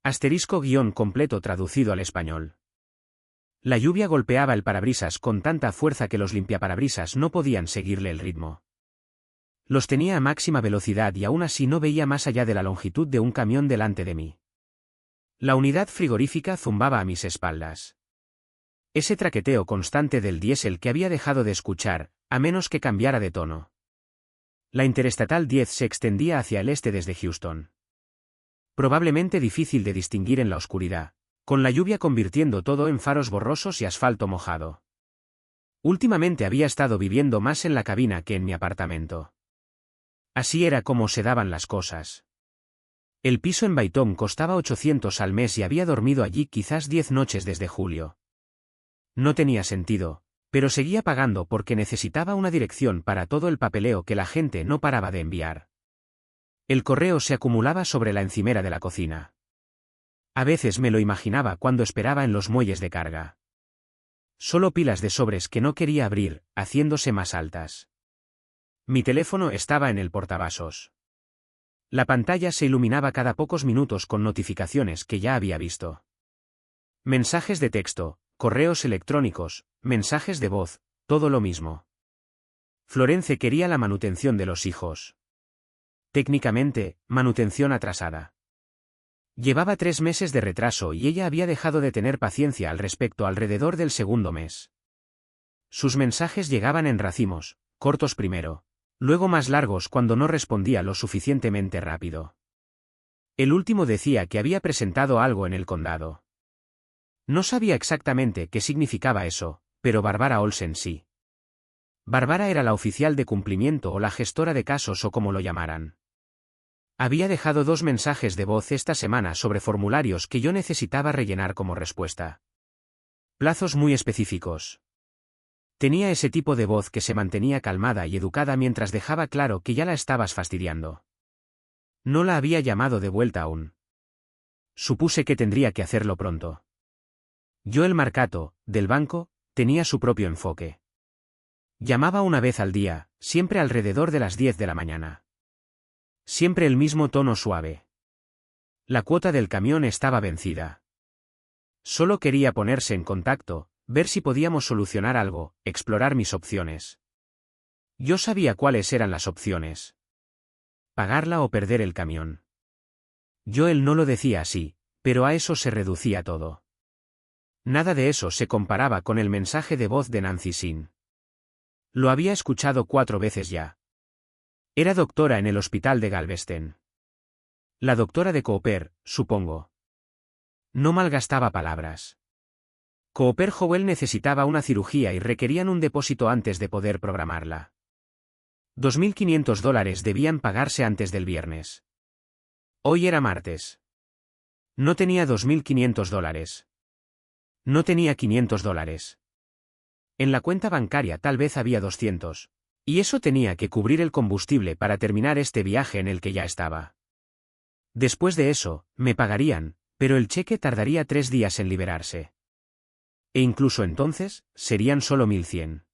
Asterisco guión completo traducido al español. La lluvia golpeaba el parabrisas con tanta fuerza que los limpiaparabrisas no podían seguirle el ritmo. Los tenía a máxima velocidad y aún así no veía más allá de la longitud de un camión delante de mí. La unidad frigorífica zumbaba a mis espaldas. Ese traqueteo constante del diésel que había dejado de escuchar, a menos que cambiara de tono. La Interestatal 10 se extendía hacia el este desde Houston. Probablemente difícil de distinguir en la oscuridad, con la lluvia convirtiendo todo en faros borrosos y asfalto mojado. Últimamente había estado viviendo más en la cabina que en mi apartamento. Así era como se daban las cosas. El piso en Baytown costaba $800 al mes y había dormido allí quizás 10 noches desde julio. No tenía sentido, pero seguía pagando porque necesitaba una dirección para todo el papeleo que la gente no paraba de enviar. El correo se acumulaba sobre la encimera de la cocina. A veces me lo imaginaba cuando esperaba en los muelles de carga. Solo pilas de sobres que no quería abrir, haciéndose más altas. Mi teléfono estaba en el portavasos. La pantalla se iluminaba cada pocos minutos con notificaciones que ya había visto. Mensajes de texto, correos electrónicos, mensajes de voz, todo lo mismo. Florence quería la manutención de los hijos. Técnicamente, manutención atrasada. Llevaba 3 meses de retraso y ella había dejado de tener paciencia al respecto alrededor del segundo mes. Sus mensajes llegaban en racimos, cortos primero, luego más largos cuando no respondía lo suficientemente rápido. El último decía que había presentado algo en el condado. No sabía exactamente qué significaba eso, pero Barbara Olsen sí. Barbara era la oficial de cumplimiento o la gestora de casos o como lo llamaran. Había dejado 2 mensajes de voz esta semana sobre formularios que yo necesitaba rellenar como respuesta. Plazos muy específicos. Tenía ese tipo de voz que se mantenía calmada y educada mientras dejaba claro que ya la estabas fastidiando. No la había llamado de vuelta aún. Supuse que tendría que hacerlo pronto. Joel Marcato, del banco, tenía su propio enfoque. Llamaba una vez al día, siempre alrededor de las 10 de la mañana. Siempre el mismo tono suave. La cuota del camión estaba vencida. Solo quería ponerse en contacto, ver si podíamos solucionar algo, explorar mis opciones. Yo sabía cuáles eran las opciones. Pagarla o perder el camión. Joel no lo decía así, pero a eso se reducía todo. Nada de eso se comparaba con el mensaje de voz de Nancy Sin. Lo había escuchado 4 veces ya. Era doctora en el hospital de Galveston. La doctora de Cooper, supongo. No malgastaba palabras. Cooper Howell necesitaba una cirugía y requerían un depósito antes de poder programarla. $2.500 debían pagarse antes del viernes. Hoy era martes. No tenía $2.500. No tenía $500. En la cuenta bancaria tal vez había 200. Y eso tenía que cubrir el combustible para terminar este viaje en el que ya estaba. Después de eso, me pagarían, pero el cheque tardaría 3 días en liberarse. E incluso entonces, serían solo 1.100.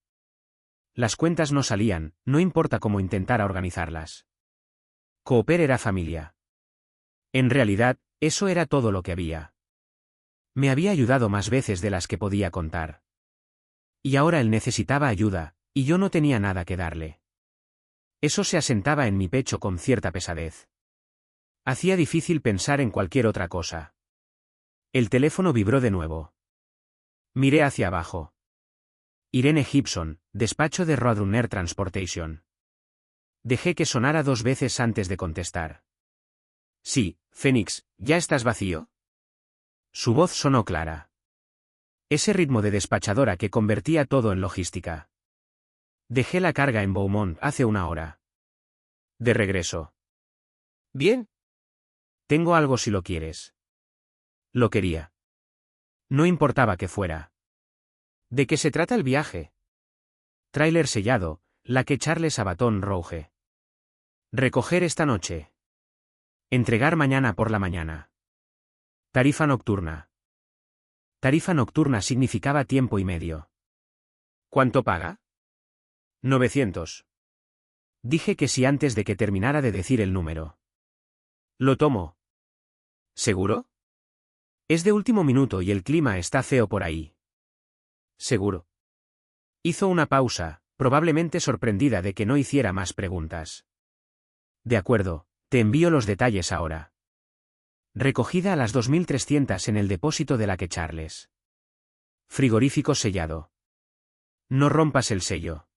Las cuentas no salían, no importa cómo intentara organizarlas. Cooper era familia. En realidad, eso era todo lo que había. Me había ayudado más veces de las que podía contar. Y ahora él necesitaba ayuda, y yo no tenía nada que darle. Eso se asentaba en mi pecho con cierta pesadez. Hacía difícil pensar en cualquier otra cosa. El teléfono vibró de nuevo. Miré hacia abajo. Irene Gibson, despacho de Roadrunner Transportation. Dejé que sonara 2 veces antes de contestar. Sí, Phoenix, ¿ya estás vacío? Su voz sonó clara. Ese ritmo de despachadora que convertía todo en logística. Dejé la carga en Beaumont hace 1 hora. De regreso. Bien. Tengo algo si lo quieres. Lo quería. No importaba que fuera. ¿De qué se trata el viaje? Tráiler sellado, la que Charles Abatón Rouge. Recoger esta noche. Entregar mañana por la mañana. Tarifa nocturna. Tarifa nocturna significaba tiempo y medio. ¿Cuánto paga? 900. Dije que sí antes de que terminara de decir el número. Lo tomo. ¿Seguro? Es de último minuto y el clima está feo por ahí. Seguro. Hizo una pausa, probablemente sorprendida de que no hiciera más preguntas. De acuerdo, te envío los detalles ahora. Recogida a las 2300 en el depósito de Lake Charles. Frigorífico sellado. No rompas el sello.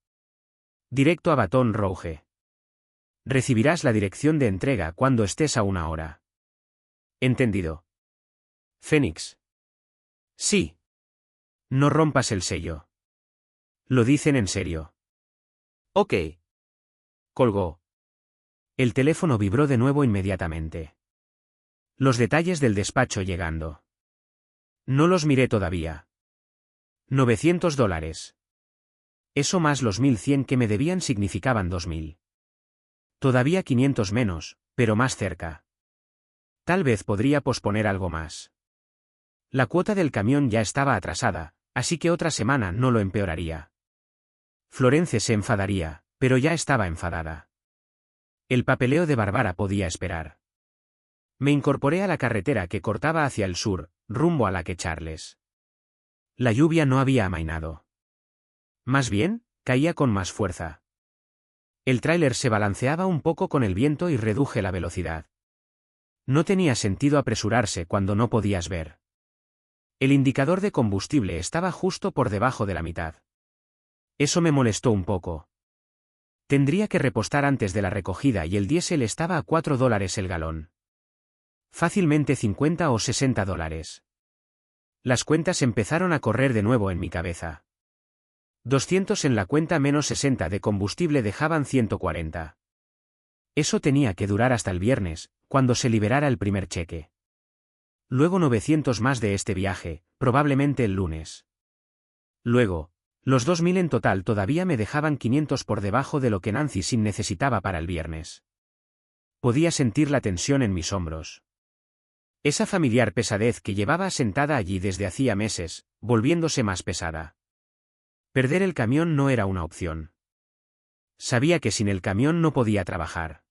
Directo a Baton Rouge. Recibirás la dirección de entrega cuando estés a 1 hora. Entendido. Phoenix. Sí. No rompas el sello. Lo dicen en serio. Ok. Colgó. El teléfono vibró de nuevo inmediatamente. Los detalles del despacho llegando. No los miré todavía. $900. Eso más los 1100 que me debían significaban 2000. Todavía 500 menos, pero más cerca. Tal vez podría posponer algo más. La cuota del camión ya estaba atrasada, así que otra semana no lo empeoraría. Florence se enfadaría, pero ya estaba enfadada. El papeleo de Bárbara podía esperar. Me incorporé a la carretera que cortaba hacia el sur, rumbo a Lake Charles. La lluvia no había amainado. Más bien, caía con más fuerza. El tráiler se balanceaba un poco con el viento y reduje la velocidad. No tenía sentido apresurarse cuando no podías ver. El indicador de combustible estaba justo por debajo de la mitad. Eso me molestó un poco. Tendría que repostar antes de la recogida y el diésel estaba a $4 el galón. Fácilmente $50 o $60. Las cuentas empezaron a correr de nuevo en mi cabeza. 200 en la cuenta menos 60 de combustible dejaban 140. Eso tenía que durar hasta el viernes, cuando se liberara el primer cheque. Luego 900 más de este viaje, probablemente el lunes. Luego, los 2000 en total todavía me dejaban 500 por debajo de lo que Nancy Sin necesitaba para el viernes. Podía sentir la tensión en mis hombros. Esa familiar pesadez que llevaba sentada allí desde hacía meses, volviéndose más pesada. Perder el camión no era una opción. Sabía que sin el camión no podía trabajar.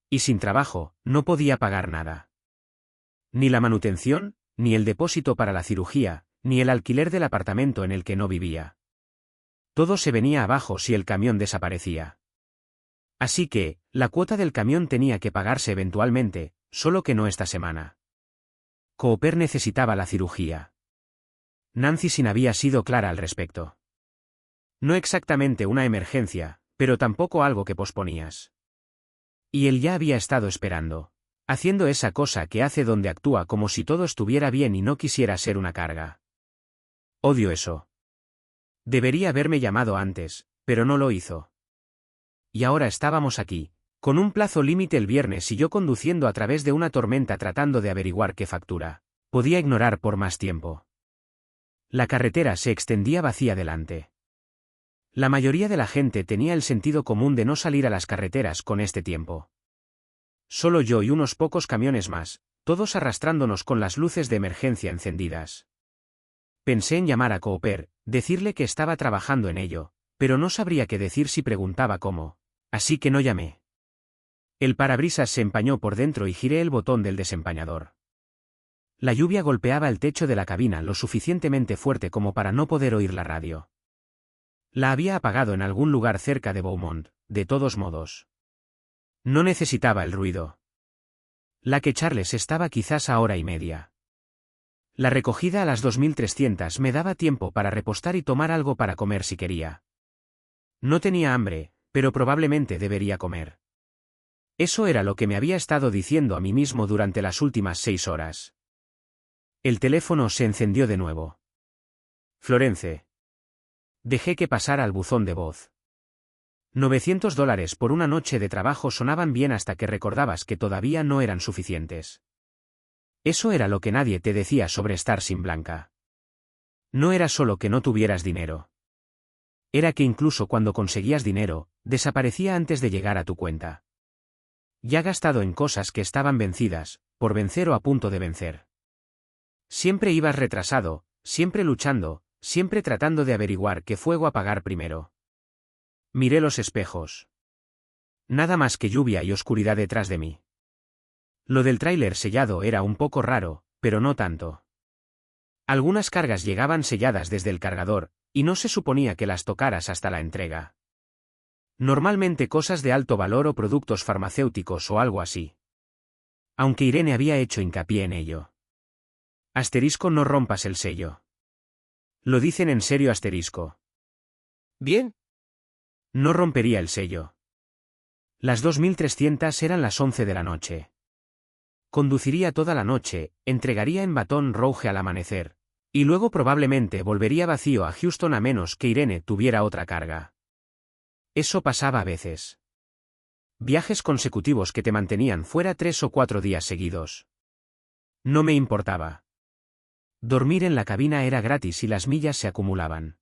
Y sin trabajo, no podía pagar nada. Ni la manutención, ni el depósito para la cirugía, ni el alquiler del apartamento en el que no vivía. Todo se venía abajo si el camión desaparecía. Así que, la cuota del camión tenía que pagarse eventualmente, solo que no esta semana. Cooper necesitaba la cirugía. Nancy Sin había sido clara al respecto. No exactamente una emergencia, pero tampoco algo que posponías. Y él ya había estado esperando, haciendo esa cosa que hace donde actúa como si todo estuviera bien y no quisiera ser una carga. Odio eso. Debería haberme llamado antes, pero no lo hizo. Y ahora estábamos aquí, con un plazo límite el viernes y yo conduciendo a través de una tormenta tratando de averiguar qué factura podía ignorar por más tiempo. La carretera se extendía vacía delante. La mayoría de la gente tenía el sentido común de no salir a las carreteras con este tiempo. Solo yo y unos pocos camiones más, todos arrastrándonos con las luces de emergencia encendidas. Pensé en llamar a Cooper, decirle que estaba trabajando en ello, pero no sabría qué decir si preguntaba cómo, así que no llamé. El parabrisas se empañó por dentro y giré el botón del desempañador. La lluvia golpeaba el techo de la cabina lo suficientemente fuerte como para no poder oír la radio. La había apagado en algún lugar cerca de Beaumont, de todos modos. No necesitaba el ruido. Lake Charles estaba quizás a 1 hora y media. La recogida a las 2300 me daba tiempo para repostar y tomar algo para comer si quería. No tenía hambre, pero probablemente debería comer. Eso era lo que me había estado diciendo a mí mismo durante las últimas 6 horas. El teléfono se encendió de nuevo. Florence. Dejé que pasara al buzón de voz. $900 por una noche de trabajo sonaban bien hasta que recordabas que todavía no eran suficientes. Eso era lo que nadie te decía sobre estar sin Blanca. No era solo que no tuvieras dinero. Era que incluso cuando conseguías dinero, desaparecía antes de llegar a tu cuenta. Ya gastado en cosas que estaban vencidas, por vencer o a punto de vencer. Siempre ibas retrasado, siempre luchando, siempre tratando de averiguar qué fuego apagar primero. Miré los espejos. Nada más que lluvia y oscuridad detrás de mí. Lo del tráiler sellado era un poco raro, pero no tanto. Algunas cargas llegaban selladas desde el cargador, y no se suponía que las tocaras hasta la entrega. Normalmente cosas de alto valor o productos farmacéuticos o algo así. Aunque Irene había hecho hincapié en ello. Asterisco, no rompas el sello. Lo dicen en serio, asterisco. Bien. No rompería el sello. Las 2300 eran las 11 de la noche. Conduciría toda la noche, entregaría en Baton Rouge al amanecer, y luego probablemente volvería vacío a Houston a menos que Irene tuviera otra carga. Eso pasaba a veces. Viajes consecutivos que te mantenían fuera 3 o 4 días seguidos. No me importaba. Dormir en la cabina era gratis y las millas se acumulaban.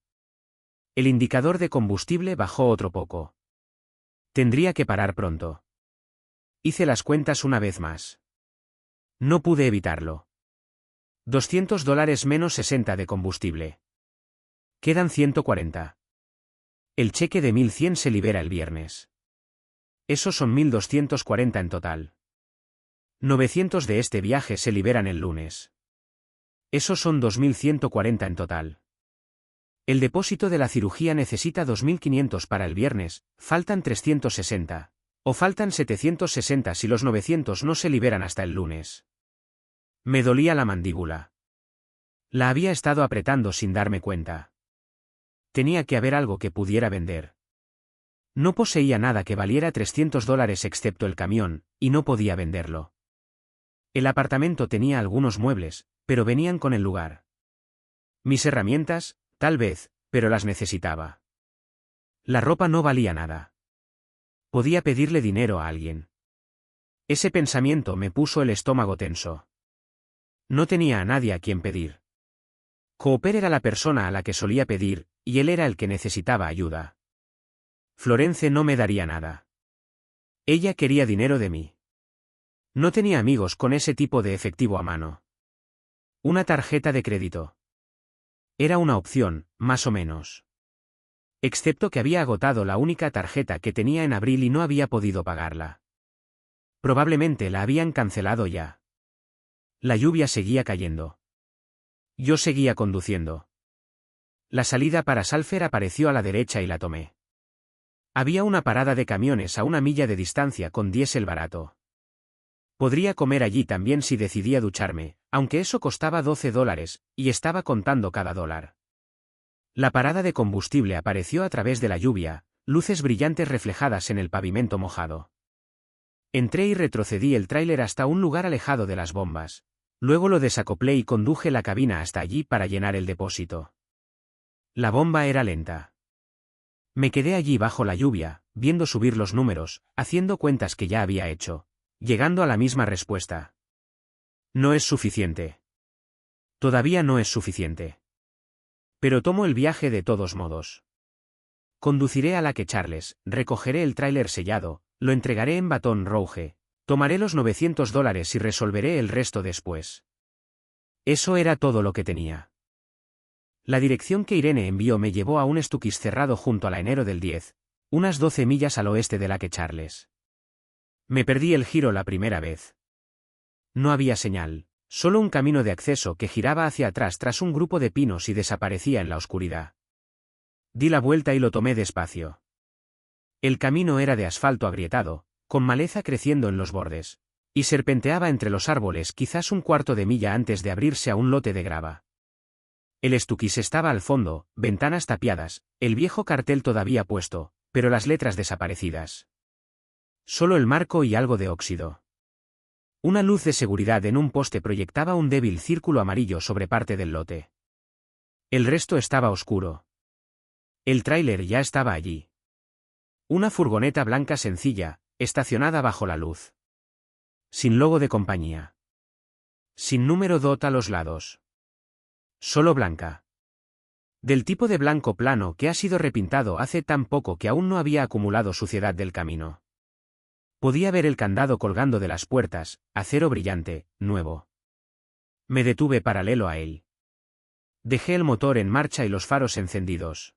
El indicador de combustible bajó otro poco. Tendría que parar pronto. Hice las cuentas una vez más. No pude evitarlo. $200 menos 60 de combustible. Quedan 140. El cheque de 1100 se libera el viernes. Esos son 1240 en total. 900 de este viaje se liberan el lunes. Esos son 2140 en total. El depósito de la cirugía necesita 2500 para el viernes, faltan 360. O faltan 760 si los 900 no se liberan hasta el lunes. Me dolía la mandíbula. La había estado apretando sin darme cuenta. Tenía que haber algo que pudiera vender. No poseía nada que valiera $300 excepto el camión, y no podía venderlo. El apartamento tenía algunos muebles, pero venían con el lugar. Mis herramientas, tal vez, pero las necesitaba. La ropa no valía nada. Podía pedirle dinero a alguien. Ese pensamiento me puso el estómago tenso. No tenía a nadie a quien pedir. Cooper era la persona a la que solía pedir, y él era el que necesitaba ayuda. Florence no me daría nada. Ella quería dinero de mí. No tenía amigos con ese tipo de efectivo a mano. Una tarjeta de crédito. Era una opción, más o menos. Excepto que había agotado la única tarjeta que tenía en abril y no había podido pagarla. Probablemente la habían cancelado ya. La lluvia seguía cayendo. Yo seguía conduciendo. La salida para Salfer apareció a la derecha y la tomé. Había una parada de camiones a 1 milla de distancia con diésel barato. Podría comer allí también si decidía ducharme, aunque eso costaba $12, y estaba contando cada dólar. La parada de combustible apareció a través de la lluvia, luces brillantes reflejadas en el pavimento mojado. Entré y retrocedí el tráiler hasta un lugar alejado de las bombas. Luego lo desacoplé y conduje la cabina hasta allí para llenar el depósito. La bomba era lenta. Me quedé allí bajo la lluvia, viendo subir los números, haciendo cuentas que ya había hecho, llegando a la misma respuesta. No es suficiente. Todavía no es suficiente. Pero tomo el viaje de todos modos. Conduciré a Lake Charles, recogeré el tráiler sellado, lo entregaré en Baton Rouge, tomaré los $900 y resolveré el resto después. Eso era todo lo que tenía. La dirección que Irene envió me llevó a un Stuckey's cerrado junto a la enero del 10, unas 12 millas al oeste de Lake Charles. Me perdí el giro la primera vez. No había señal, solo un camino de acceso que giraba hacia atrás tras un grupo de pinos y desaparecía en la oscuridad. Di la vuelta y lo tomé despacio. El camino era de asfalto agrietado, con maleza creciendo en los bordes, y serpenteaba entre los árboles quizás un cuarto de milla antes de abrirse a un lote de grava. El Stuckey's estaba al fondo, ventanas tapiadas, el viejo cartel todavía puesto, pero las letras desaparecidas. Solo el marco y algo de óxido. Una luz de seguridad en un poste proyectaba un débil círculo amarillo sobre parte del lote. El resto estaba oscuro. El tráiler ya estaba allí. Una furgoneta blanca sencilla, estacionada bajo la luz. Sin logo de compañía. Sin número DOT a los lados. Solo blanca. Del tipo de blanco plano que ha sido repintado hace tan poco que aún no había acumulado suciedad del camino. Podía ver el candado colgando de las puertas, acero brillante, nuevo. Me detuve paralelo a él. Dejé el motor en marcha y los faros encendidos.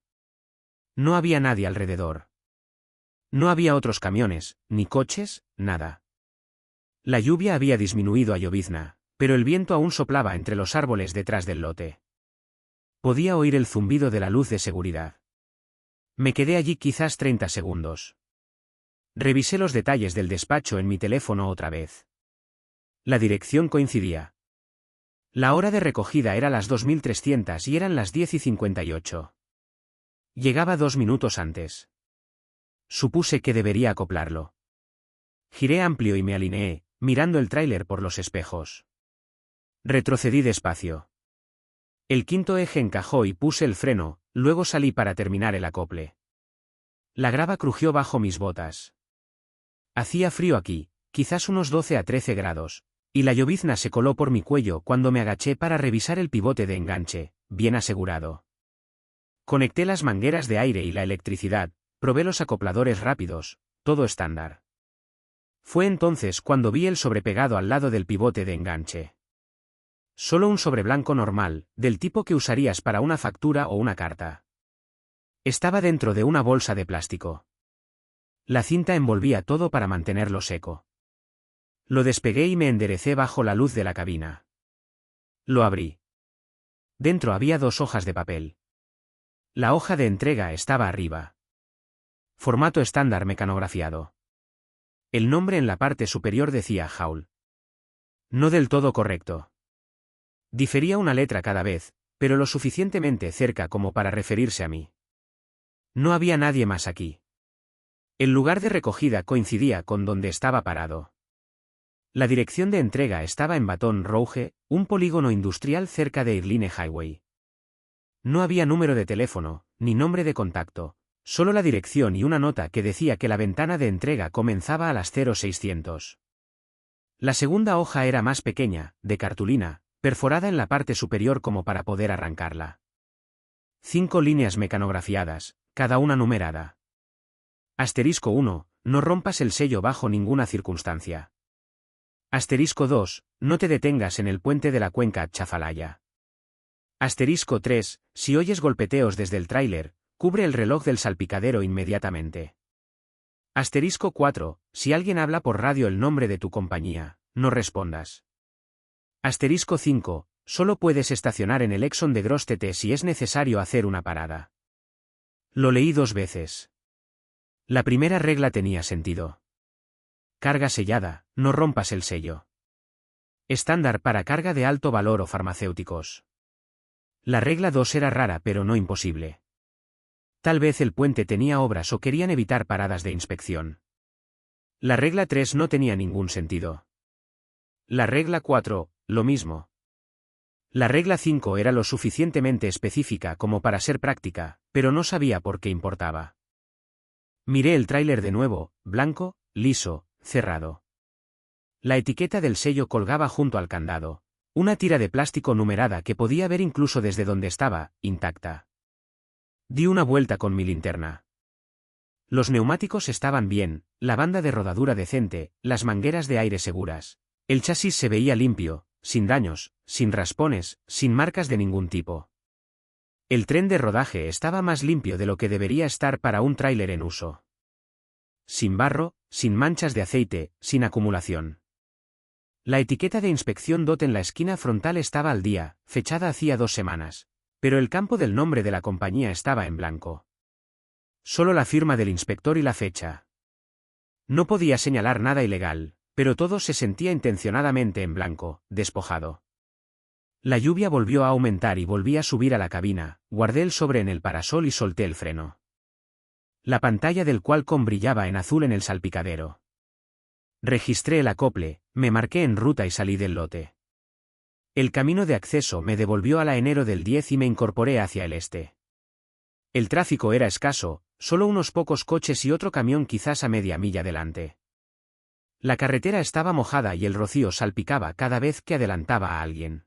No había nadie alrededor. No había otros camiones, ni coches, nada. La lluvia había disminuido a llovizna, pero el viento aún soplaba entre los árboles detrás del lote. Podía oír el zumbido de la luz de seguridad. Me quedé allí quizás 30 segundos. Revisé los detalles del despacho en mi teléfono otra vez. La dirección coincidía. La hora de recogida era las 2300 y eran las 10:58. Llegaba 2 minutos antes. Supuse que debería acoplarlo. Giré amplio y me alineé, mirando el tráiler por los espejos. Retrocedí despacio. El quinto eje encajó y puse el freno, luego salí para terminar el acople. La grava crujió bajo mis botas. Hacía frío aquí, quizás unos 12 a 13 grados, y la llovizna se coló por mi cuello cuando me agaché para revisar el pivote de enganche, bien asegurado. Conecté las mangueras de aire y la electricidad, probé los acopladores rápidos, todo estándar. Fue entonces cuando vi el sobrepegado al lado del pivote de enganche. Solo un sobreblanco normal, del tipo que usarías para una factura o una carta. Estaba dentro de una bolsa de plástico. La cinta envolvía todo para mantenerlo seco. Lo despegué y me enderecé bajo la luz de la cabina. Lo abrí. Dentro había 2 hojas de papel. La hoja de entrega estaba arriba. Formato estándar mecanografiado. El nombre en la parte superior decía Hall. No del todo correcto. Difería una letra cada vez, pero lo suficientemente cerca como para referirse a mí. No había nadie más aquí. El lugar de recogida coincidía con donde estaba parado. La dirección de entrega estaba en Baton Rouge, un polígono industrial cerca de Irvine Highway. No había número de teléfono, ni nombre de contacto, solo la dirección y una nota que decía que la ventana de entrega comenzaba a las 0600. La segunda hoja era más pequeña, de cartulina, perforada en la parte superior como para poder arrancarla. 5 líneas mecanografiadas, cada una numerada. Asterisco 1, no rompas el sello bajo ninguna circunstancia. Asterisco 2, no te detengas en el puente de la cuenca Atchafalaya. Asterisco 3, si oyes golpeteos desde el tráiler, cubre el reloj del salpicadero inmediatamente. Asterisco 4, si alguien habla por radio el nombre de tu compañía, no respondas. Asterisco 5, solo puedes estacionar en el Exxon de Grostete si es necesario hacer una parada. Lo leí 2 veces. La primera regla tenía sentido. Carga sellada, no rompas el sello. Estándar para carga de alto valor o farmacéuticos. La regla 2 era rara pero no imposible. Tal vez el puente tenía obras o querían evitar paradas de inspección. La regla 3 no tenía ningún sentido. La regla 4, lo mismo. La regla 5 era lo suficientemente específica como para ser práctica, pero no sabía por qué importaba. Miré el tráiler de nuevo, blanco, liso, cerrado. La etiqueta del sello colgaba junto al candado, una tira de plástico numerada que podía ver incluso desde donde estaba, intacta. Di una vuelta con mi linterna. Los neumáticos estaban bien, la banda de rodadura decente, las mangueras de aire seguras. El chasis se veía limpio, sin daños, sin raspones, sin marcas de ningún tipo. El tren de rodaje estaba más limpio de lo que debería estar para un tráiler en uso. Sin barro, sin manchas de aceite, sin acumulación. La etiqueta de inspección DOT en la esquina frontal estaba al día, fechada hacía 2 semanas, pero el campo del nombre de la compañía estaba en blanco. Solo la firma del inspector y la fecha. No podía señalar nada ilegal, pero todo se sentía intencionadamente en blanco, despojado. La lluvia volvió a aumentar y volví a subir a la cabina, guardé el sobre en el parasol y solté el freno. La pantalla del Qualcomm brillaba en azul en el salpicadero. Registré el acople, me marqué en ruta y salí del lote. El camino de acceso me devolvió a la enero del 10 y me incorporé hacia el este. El tráfico era escaso, solo unos pocos coches y otro camión quizás a media milla delante. La carretera estaba mojada y el rocío salpicaba cada vez que adelantaba a alguien.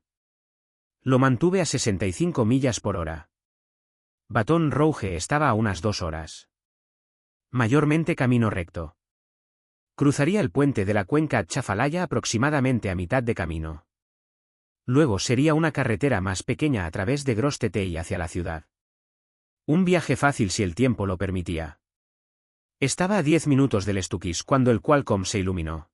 Lo mantuve a 65 millas por hora. Baton Rouge estaba a unas 2 horas. Mayormente camino recto. Cruzaría el puente de la cuenca Atchafalaya aproximadamente a mitad de camino. Luego sería una carretera más pequeña a través de Grostete y hacia la ciudad. Un viaje fácil si el tiempo lo permitía. Estaba a 10 minutos del Stuckis cuando el Qualcomm se iluminó.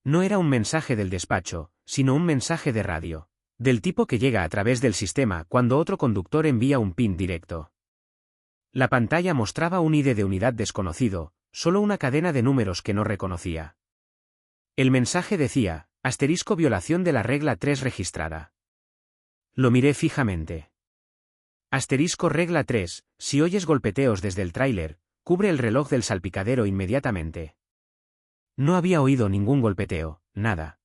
No era un mensaje del despacho, sino un mensaje de radio, del tipo que llega a través del sistema cuando otro conductor envía un pin directo. La pantalla mostraba un ID de unidad desconocido, solo una cadena de números que no reconocía. El mensaje decía, asterisco violación de la regla 3 registrada. Lo miré fijamente. Asterisco regla 3, si oyes golpeteos desde el tráiler, cubre el reloj del salpicadero inmediatamente. No había oído ningún golpeteo, nada.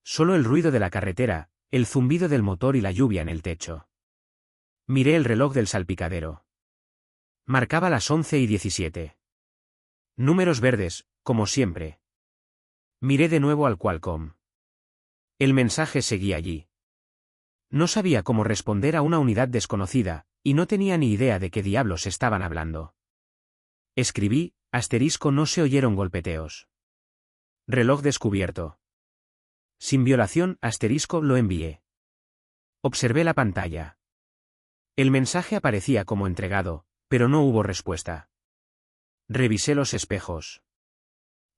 Solo el ruido de la carretera, el zumbido del motor y la lluvia en el techo. Miré el reloj del salpicadero. Marcaba las 11:17. Números verdes, como siempre. Miré de nuevo al Qualcomm. El mensaje seguía allí. No sabía cómo responder a una unidad desconocida, y no tenía ni idea de qué diablos estaban hablando. Escribí, asterisco no se oyeron golpeteos. Reloj descubierto. Sin violación, asterisco lo envié. Observé la pantalla. El mensaje aparecía como entregado, pero no hubo respuesta. Revisé los espejos.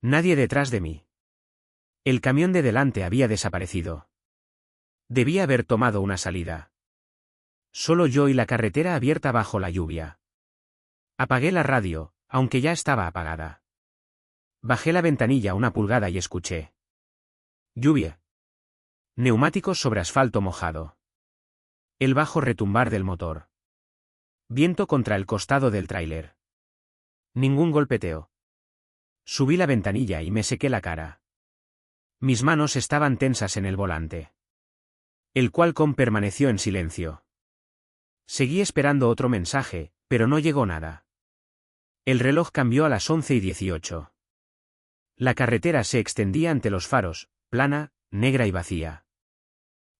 Nadie detrás de mí. El camión de delante había desaparecido. Debía haber tomado una salida. Solo yo y la carretera abierta bajo la lluvia. Apagué la radio, aunque ya estaba apagada. Bajé la ventanilla una pulgada y escuché. Lluvia. Neumáticos sobre asfalto mojado. El bajo retumbar del motor. Viento contra el costado del tráiler. Ningún golpeteo. Subí la ventanilla y me sequé la cara. Mis manos estaban tensas en el volante. El Qualcomm permaneció en silencio. Seguí esperando otro mensaje, pero no llegó nada. El reloj cambió a las 11:18. La carretera se extendía ante los faros, plana, negra y vacía.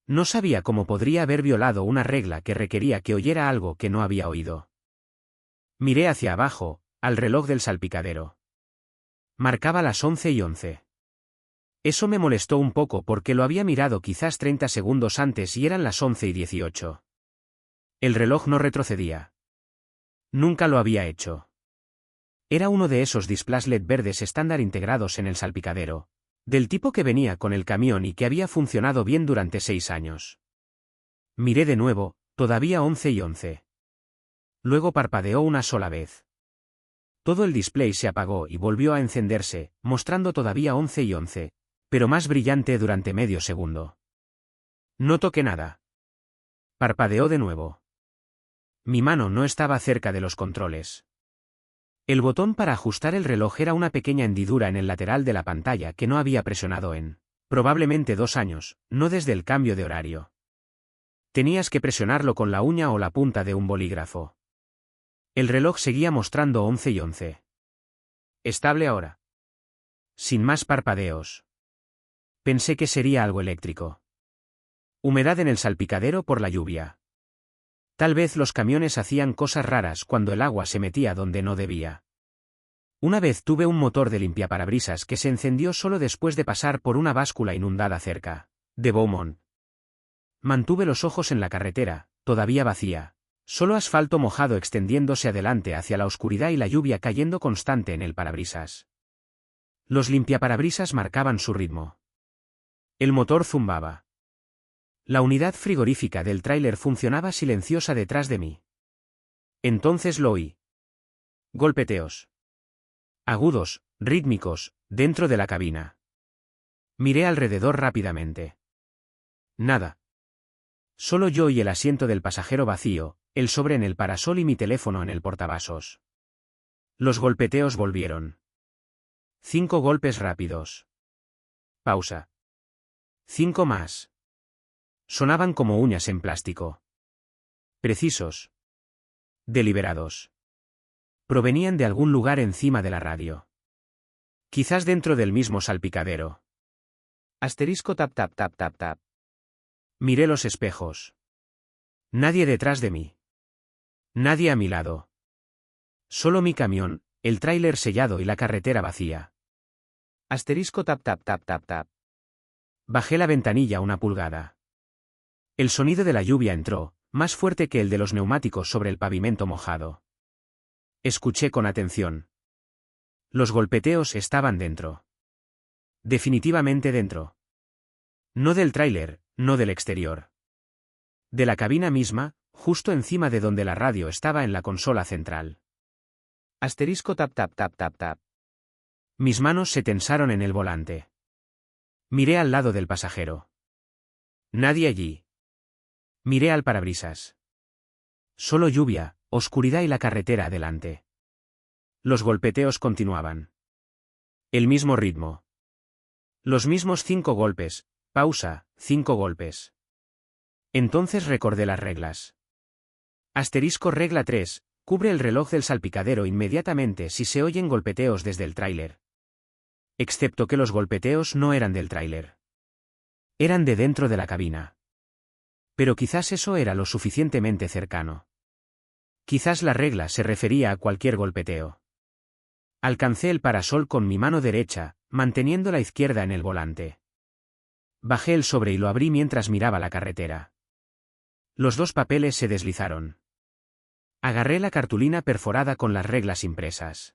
No sabía cómo podría haber violado una regla que requería que oyera algo que no había oído. Miré hacia abajo, al reloj del salpicadero. Marcaba las 11:11. Eso me molestó un poco porque lo había mirado quizás 30 segundos antes y eran las 11:18. El reloj no retrocedía. Nunca lo había hecho. Era uno de esos displays LED verdes estándar integrados en el salpicadero, del tipo que venía con el camión y que había funcionado bien durante 6 años. Miré de nuevo, todavía 11:11. Luego parpadeó una sola vez. Todo el display se apagó y volvió a encenderse, mostrando todavía 11:11, pero más brillante durante medio segundo. No toqué nada. Parpadeó de nuevo. Mi mano no estaba cerca de los controles. El botón para ajustar el reloj era una pequeña hendidura en el lateral de la pantalla que no había presionado en, probablemente 2 años, no desde el cambio de horario. Tenías que presionarlo con la uña o la punta de un bolígrafo. El reloj seguía mostrando 11:11. Estable ahora. Sin más parpadeos. Pensé que sería algo eléctrico. Humedad en el salpicadero por la lluvia. Tal vez los camiones hacían cosas raras cuando el agua se metía donde no debía. Una vez tuve un motor de limpiaparabrisas que se encendió solo después de pasar por una báscula inundada cerca de Beaumont. Mantuve los ojos en la carretera, todavía vacía. Solo asfalto mojado extendiéndose adelante hacia la oscuridad y la lluvia cayendo constante en el parabrisas. Los limpiaparabrisas marcaban su ritmo. El motor zumbaba. La unidad frigorífica del tráiler funcionaba silenciosa detrás de mí. Entonces lo oí. Golpeteos. Agudos, rítmicos, dentro de la cabina. Miré alrededor rápidamente. Nada. Solo yo y el asiento del pasajero vacío, el sobre en el parasol y mi teléfono en el portavasos. Los golpeteos volvieron. 5 golpes rápidos. Pausa. 5 más. Sonaban como uñas en plástico. Precisos. Deliberados. Provenían de algún lugar encima de la radio. Quizás dentro del mismo salpicadero. Asterisco tap tap tap tap tap. Miré los espejos. Nadie detrás de mí. Nadie a mi lado. Solo mi camión, el tráiler sellado y la carretera vacía. Asterisco tap tap tap tap tap. Bajé la ventanilla una pulgada. El sonido de la lluvia entró, más fuerte que el de los neumáticos sobre el pavimento mojado. Escuché con atención. Los golpeteos estaban dentro. Definitivamente dentro. No del tráiler, no del exterior. De la cabina misma, justo encima de donde la radio estaba en la consola central. Asterisco tap tap tap tap tap. Mis manos se tensaron en el volante. Miré al lado del pasajero. Nadie allí. Miré al parabrisas. Solo lluvia, oscuridad y la carretera adelante. Los golpeteos continuaban. El mismo ritmo. Los mismos 5 golpes, pausa, 5 golpes. Entonces recordé las reglas. Asterisco regla 3, cubre el reloj del salpicadero inmediatamente si se oyen golpeteos desde el tráiler. Excepto que los golpeteos no eran del tráiler. Eran de dentro de la cabina. Pero quizás eso era lo suficientemente cercano. Quizás la regla se refería a cualquier golpeteo. Alcancé el parasol con mi mano derecha, manteniendo la izquierda en el volante. Bajé el sobre y lo abrí mientras miraba la carretera. Los 2 papeles se deslizaron. Agarré la cartulina perforada con las reglas impresas.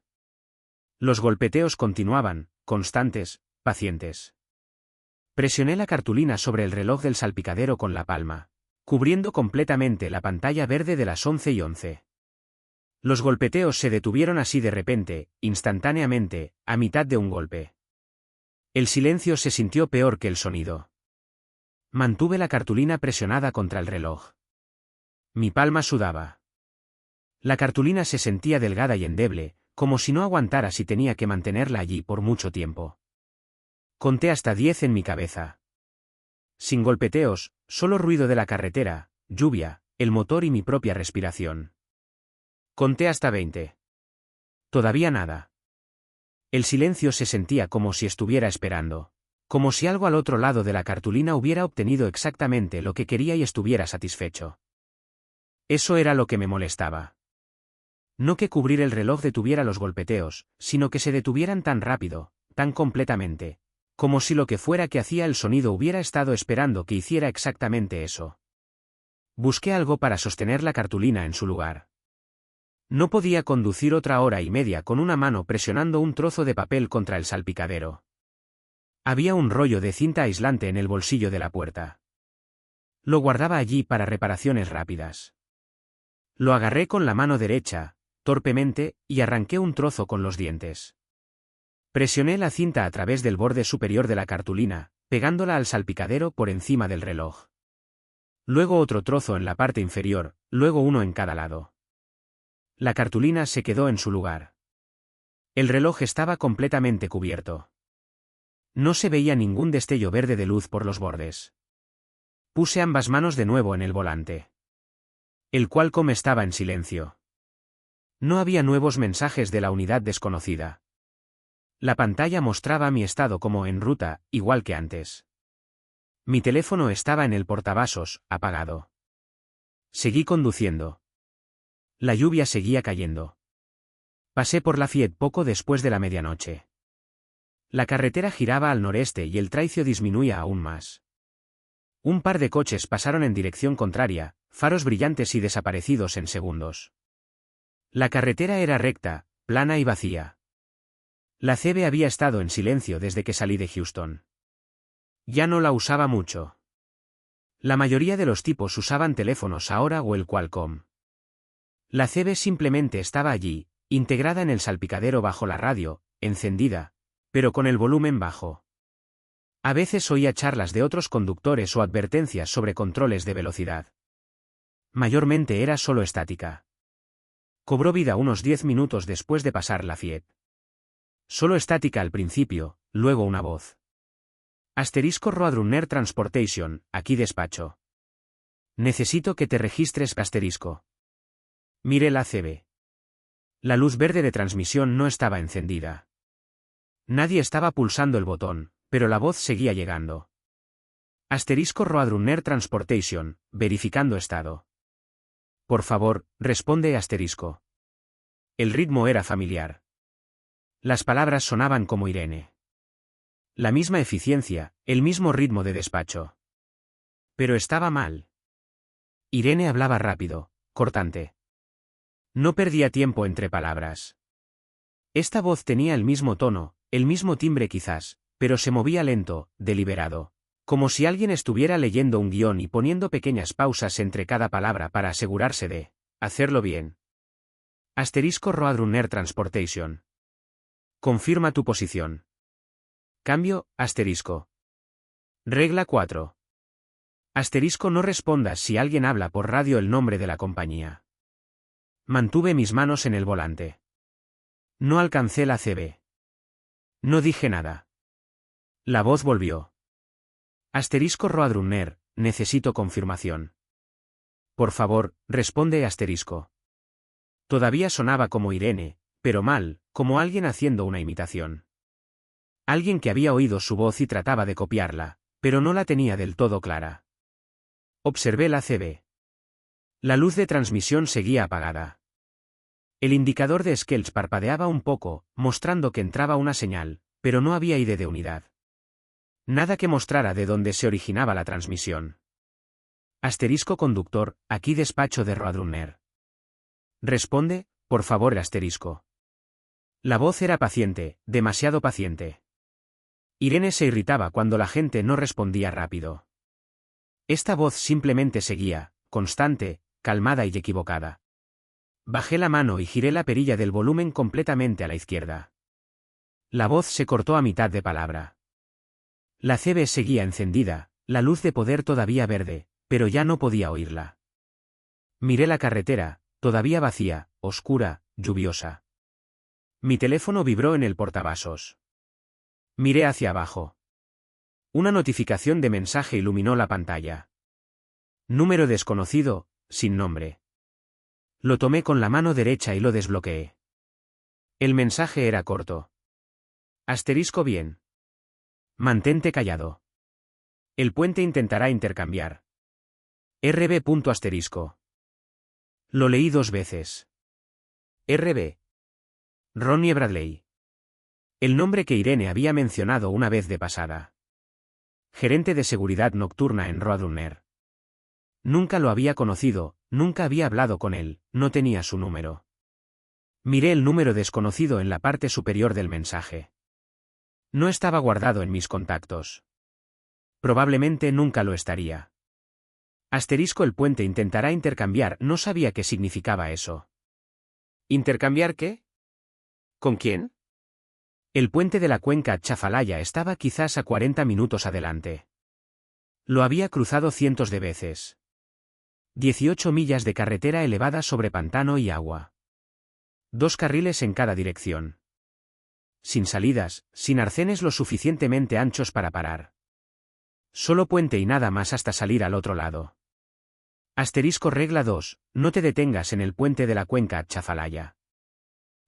Los golpeteos continuaban, constantes, pacientes. Presioné la cartulina sobre el reloj del salpicadero con la palma, cubriendo completamente la pantalla verde de las 11:11. Los golpeteos se detuvieron así de repente, instantáneamente, a mitad de un golpe. El silencio se sintió peor que el sonido. Mantuve la cartulina presionada contra el reloj. Mi palma sudaba. La cartulina se sentía delgada y endeble, como si no aguantara si tenía que mantenerla allí por mucho tiempo. Conté hasta 10 en mi cabeza. Sin golpeteos, solo ruido de la carretera, lluvia, el motor y mi propia respiración. Conté hasta 20. Todavía nada. El silencio se sentía como si estuviera esperando. Como si algo al otro lado de la cartulina hubiera obtenido exactamente lo que quería y estuviera satisfecho. Eso era lo que me molestaba. No que cubrir el reloj detuviera los golpeteos, sino que se detuvieran tan rápido, tan completamente, como si lo que fuera que hacía el sonido hubiera estado esperando que hiciera exactamente eso. Busqué algo para sostener la cartulina en su lugar. No podía conducir otra hora y media con una mano presionando un trozo de papel contra el salpicadero. Había un rollo de cinta aislante en el bolsillo de la puerta. Lo guardaba allí para reparaciones rápidas. Lo agarré con la mano derecha, torpemente, y arranqué un trozo con los dientes. Presioné la cinta a través del borde superior de la cartulina, pegándola al salpicadero por encima del reloj. Luego otro trozo en la parte inferior, luego uno en cada lado. La cartulina se quedó en su lugar. El reloj estaba completamente cubierto. No se veía ningún destello verde de luz por los bordes. Puse ambas manos de nuevo en el volante. El Qualcomm estaba en silencio. No había nuevos mensajes de la unidad desconocida. La pantalla mostraba mi estado como en ruta, igual que antes. Mi teléfono estaba en el portavasos, apagado. Seguí conduciendo. La lluvia seguía cayendo. Pasé por Lafayette poco después de la medianoche. La carretera giraba al noreste y el traicio disminuía aún más. Un par de coches pasaron en dirección contraria, faros brillantes y desaparecidos en segundos. La carretera era recta, plana y vacía. La CB había estado en silencio desde que salí de Houston. Ya no la usaba mucho. La mayoría de los tipos usaban teléfonos ahora o el Qualcomm. La CB simplemente estaba allí, integrada en el salpicadero bajo la radio, encendida, pero con el volumen bajo. A veces oía charlas de otros conductores o advertencias sobre controles de velocidad. Mayormente era solo estática. Cobró vida unos 10 minutos después de pasar Lafayette. Solo estática al principio, luego una voz. Asterisco Roadrunner Transportation, aquí despacho. Necesito que te registres asterisco. Miré la CB. La luz verde de transmisión no estaba encendida. Nadie estaba pulsando el botón, pero la voz seguía llegando. Asterisco Roadrunner Transportation, verificando estado. Por favor, responde asterisco. El ritmo era familiar. Las palabras sonaban como Irene. La misma eficiencia, el mismo ritmo de despacho. Pero estaba mal. Irene hablaba rápido, cortante. No perdía tiempo entre palabras. Esta voz tenía el mismo tono, el mismo timbre quizás, pero se movía lento, deliberado. Como si alguien estuviera leyendo un guión y poniendo pequeñas pausas entre cada palabra para asegurarse de hacerlo bien. Roadrunner Transportation. Confirma tu posición. Cambio, Regla 4. No respondas si alguien habla por radio el nombre de la compañía. Mantuve mis manos en el volante. No alcancé la CB. No dije nada. La voz volvió. Roadrunner, necesito confirmación. Por favor, responde . Todavía sonaba como Irene, pero mal, como alguien haciendo una imitación. Alguien que había oído su voz y trataba de copiarla, pero no la tenía del todo clara. Observé la CB. La luz de transmisión seguía apagada. El indicador de Skelch parpadeaba un poco, mostrando que entraba una señal, pero no había ID de unidad. Nada que mostrara de dónde se originaba la transmisión. Conductor, aquí despacho de Roadrunner. Responde, por favor. La voz era paciente, demasiado paciente. Irene se irritaba cuando la gente no respondía rápido. Esta voz simplemente seguía, constante, calmada y equivocada. Bajé la mano y giré la perilla del volumen completamente a la izquierda. La voz se cortó a mitad de palabra. La CB seguía encendida, la luz de poder todavía verde, pero ya no podía oírla. Miré la carretera, todavía vacía, oscura, lluviosa. Mi teléfono vibró en el portavasos. Miré hacia abajo. Una notificación de mensaje iluminó la pantalla. Número desconocido, sin nombre. Lo tomé con la mano derecha y lo desbloqueé. El mensaje era corto. Bien. Mantente callado. El puente intentará intercambiar. RB. Lo leí 2 veces. RB. Ronnie Bradley. El nombre que Irene había mencionado una vez de pasada. Gerente de seguridad nocturna en Roadrunner. Nunca lo había conocido, nunca había hablado con él, no tenía su número. Miré el número desconocido en la parte superior del mensaje. No estaba guardado en mis contactos. Probablemente nunca lo estaría. El puente intentará intercambiar, no sabía qué significaba eso. ¿Intercambiar qué? ¿Con quién? El puente de la cuenca Chafalaya estaba quizás a 40 minutos adelante. Lo había cruzado cientos de veces. 18 millas de carretera elevada sobre pantano y agua. 2 carriles en cada dirección. Sin salidas, sin arcenes lo suficientemente anchos para parar. Solo puente y nada más hasta salir al otro lado. Regla 2, no te detengas en el puente de la cuenca Chafalaya.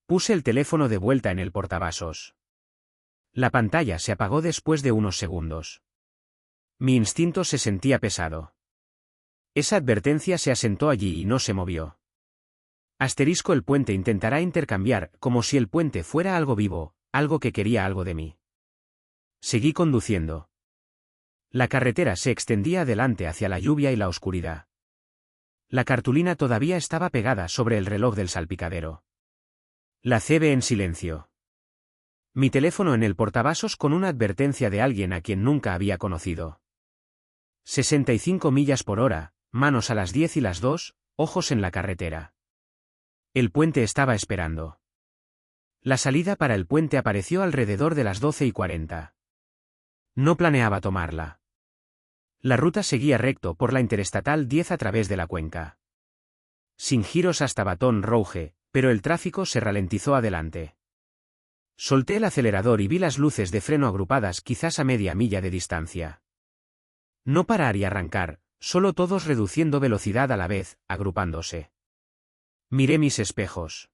Puse el teléfono de vuelta en el portavasos. La pantalla se apagó después de unos segundos. Mi instinto se sentía pesado. Esa advertencia se asentó allí y no se movió. El puente intentará intercambiar, como si el puente fuera algo vivo, algo que quería algo de mí. Seguí conduciendo. La carretera se extendía adelante hacia la lluvia y la oscuridad. La cartulina todavía estaba pegada sobre el reloj del salpicadero. La CB en silencio. Mi teléfono en el portavasos con una advertencia de alguien a quien nunca había conocido. 65 millas por hora, manos a las 10 y las 2, ojos en la carretera. El puente estaba esperando. La salida para el puente apareció alrededor de las 12:40. No planeaba tomarla. La ruta seguía recto por la Interestatal 10 a través de la cuenca. Sin giros hasta Baton Rouge, pero el tráfico se ralentizó adelante. Solté el acelerador y vi las luces de freno agrupadas quizás a media milla de distancia. No parar y arrancar, solo todos reduciendo velocidad a la vez, agrupándose. Miré mis espejos.